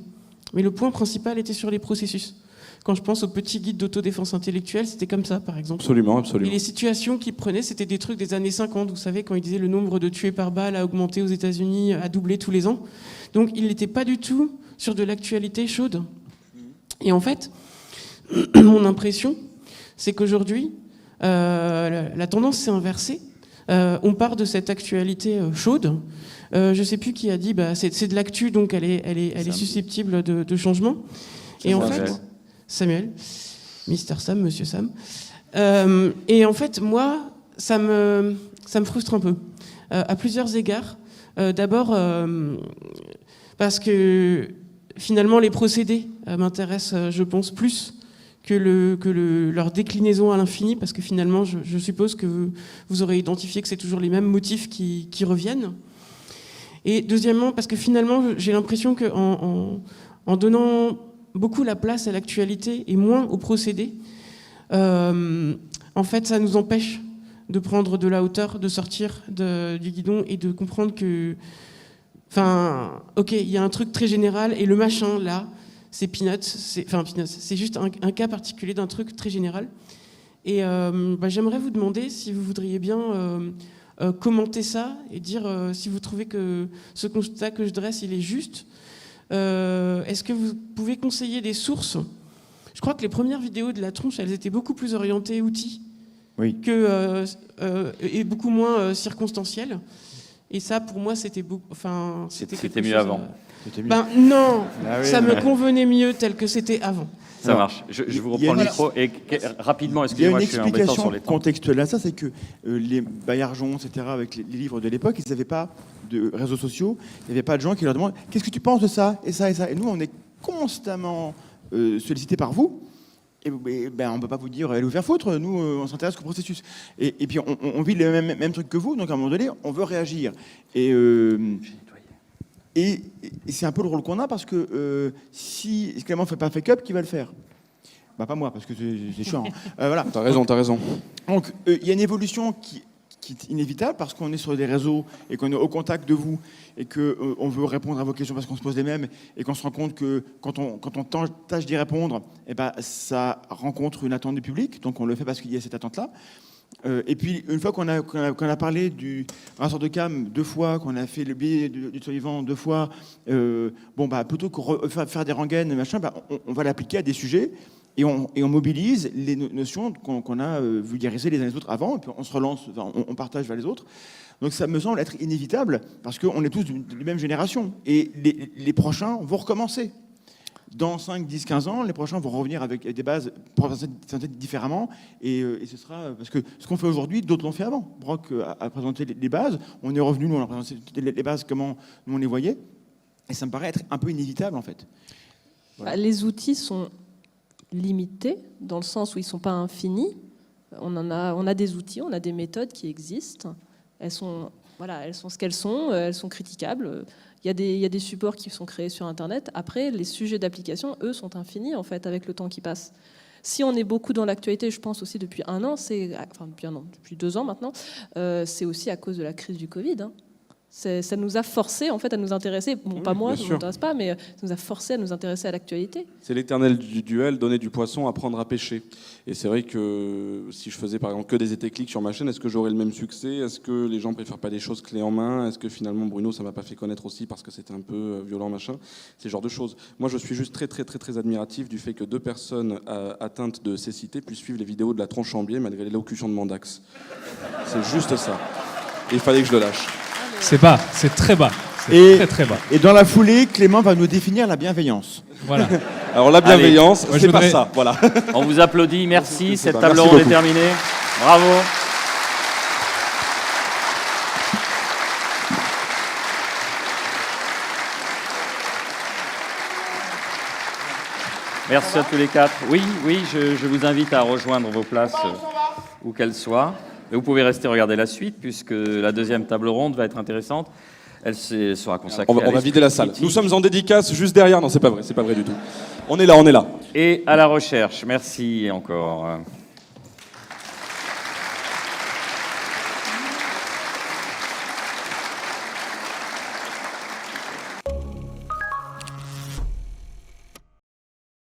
Mais le point principal était sur les processus. Quand je pense au petit guide d'autodéfense intellectuelle, c'était comme ça, par exemple. Absolument, Et absolument. les situations qu'ils prenaient, c'était des trucs des années 50, vous savez, quand ils disaient le nombre de tués par balle a augmenté aux États-Unis, a doublé tous les ans. Donc il n'était pas du tout sur de l'actualité chaude. Et en fait, mon impression, c'est qu'aujourd'hui, la tendance s'est inversée. On part de cette actualité chaude. Je ne sais plus qui a dit, c'est de l'actu, donc elle est susceptible de changement. Et en fait, Samuel, Mister Sam, Monsieur Sam. Et en fait, moi, ça me frustre un peu, à plusieurs égards. D'abord, parce que finalement, les procédés m'intéressent, je pense, plus que leur déclinaison à l'infini, parce que finalement, je suppose que vous aurez identifié que c'est toujours les mêmes motifs qui reviennent. Et deuxièmement, parce que finalement, j'ai l'impression qu'en donnant beaucoup la place à l'actualité et moins au procédé, en fait, ça nous empêche de prendre de la hauteur, de sortir du guidon et de comprendre que, enfin, ok, il y a un truc très général et le machin là, c'est peanuts, c'est juste un cas particulier d'un truc très général. Et j'aimerais vous demander si vous voudriez bien commenter ça et dire si vous trouvez que ce constat que je dresse, il est juste. Est-ce que vous pouvez conseiller des sources ? Je crois que les premières vidéos de la tronche, elles étaient beaucoup plus orientées outils et beaucoup moins circonstancielles. Et ça, pour moi, c'était mieux avant. Non, ça me convenait mieux tel que c'était avant. Ça marche. Je vous reprends le micro et rapidement, excusez-moi, je suis embêtant sur les temps. Il y a une explication contextuelle à ça, c'est que les Baillargeons, etc., avec les livres de l'époque, ils n'avaient pas de réseaux sociaux, il n'y avait pas de gens qui leur demandent « Qu'est-ce que tu penses de ça et ça et ça ?» Et nous, on est constamment sollicités par vous. Et on ne peut pas vous dire allez vous faire foutre, nous on s'intéresse qu'au processus. Et puis on vit le même truc que vous, donc à un moment donné, on veut réagir. Et c'est un peu le rôle qu'on a parce que si Clément ne fait pas fake-up, qui va le faire ? Pas moi, parce que c'est chiant. Voilà. T'as raison. Donc il y a une évolution qui est inévitable parce qu'on est sur des réseaux et qu'on est au contact de vous et qu'on veut répondre à vos questions parce qu'on se pose les mêmes et qu'on se rend compte que quand on tâche d'y répondre, ça rencontre une attente du public, donc on le fait parce qu'il y a cette attente-là. Et puis une fois qu'on a parlé du rassort de cam 2 fois, qu'on a fait le biais du survivant 2 fois, plutôt que faire des rengaines, on va l'appliquer à des sujets. Et on mobilise les notions qu'on a vulgarisées les uns les autres avant, et puis on se relance, on partage vers les autres. Donc ça me semble être inévitable, parce qu'on est tous de la même génération. Et les prochains vont recommencer. Dans 5, 10, 15 ans, les prochains vont revenir avec des bases présentées différemment. Et ce sera... Parce que ce qu'on fait aujourd'hui, d'autres l'ont fait avant. Brock a présenté les bases, on est revenu, nous on a présenté les bases, comment nous on les voyait. Et ça me paraît être un peu inévitable, en fait. Voilà. Les outils sont limités, dans le sens où ils ne sont pas infinis. On a des outils, on a des méthodes qui existent. Elles sont ce qu'elles sont critiquables. Il y a des supports qui sont créés sur Internet. Après, les sujets d'application, eux, sont infinis, en fait, avec le temps qui passe. Si on est beaucoup dans l'actualité, je pense aussi depuis 1 an, depuis 2 ans maintenant, c'est aussi à cause de la crise du Covid. Ça nous a forcé en fait à nous intéresser, pas moi, ça ne m'intéresse pas, mais ça nous a forcé à nous intéresser à l'actualité. C'est l'éternel du duel, donner du poisson, apprendre à pêcher. Et c'est vrai que si je faisais par exemple que des été-clics sur ma chaîne, est-ce que j'aurais le même succès ? Est-ce que les gens préfèrent pas des choses clés en main ? Est-ce que finalement Bruno, ça m'a pas fait connaître aussi parce que c'était un peu violent, machin ? C'est ce genre de choses. Moi, je suis juste très, très, très, très admiratif du fait que 2 personnes atteintes de cécité puissent suivre les vidéos de la tronche en biais malgré l'élocution de Mandax. C'est juste ça. Et il fallait que je le lâche. C'est bas, c'est très bas. Très très bas. Et dans la foulée, Clément va nous définir la bienveillance. Voilà. Alors la bienveillance, c'est pas ça. Voilà. On vous applaudit, merci. Cette table ronde est terminée. Bravo. Merci à tous les 4. Oui, je vous invite à rejoindre vos places où qu'elles soient. Mais vous pouvez rester regarder la suite, puisque la deuxième table ronde va être intéressante. Elle sera consacrée on va vider la salle. Nous sommes en dédicace juste derrière. Non, c'est pas vrai du tout. On est là. Et à la recherche. Merci encore.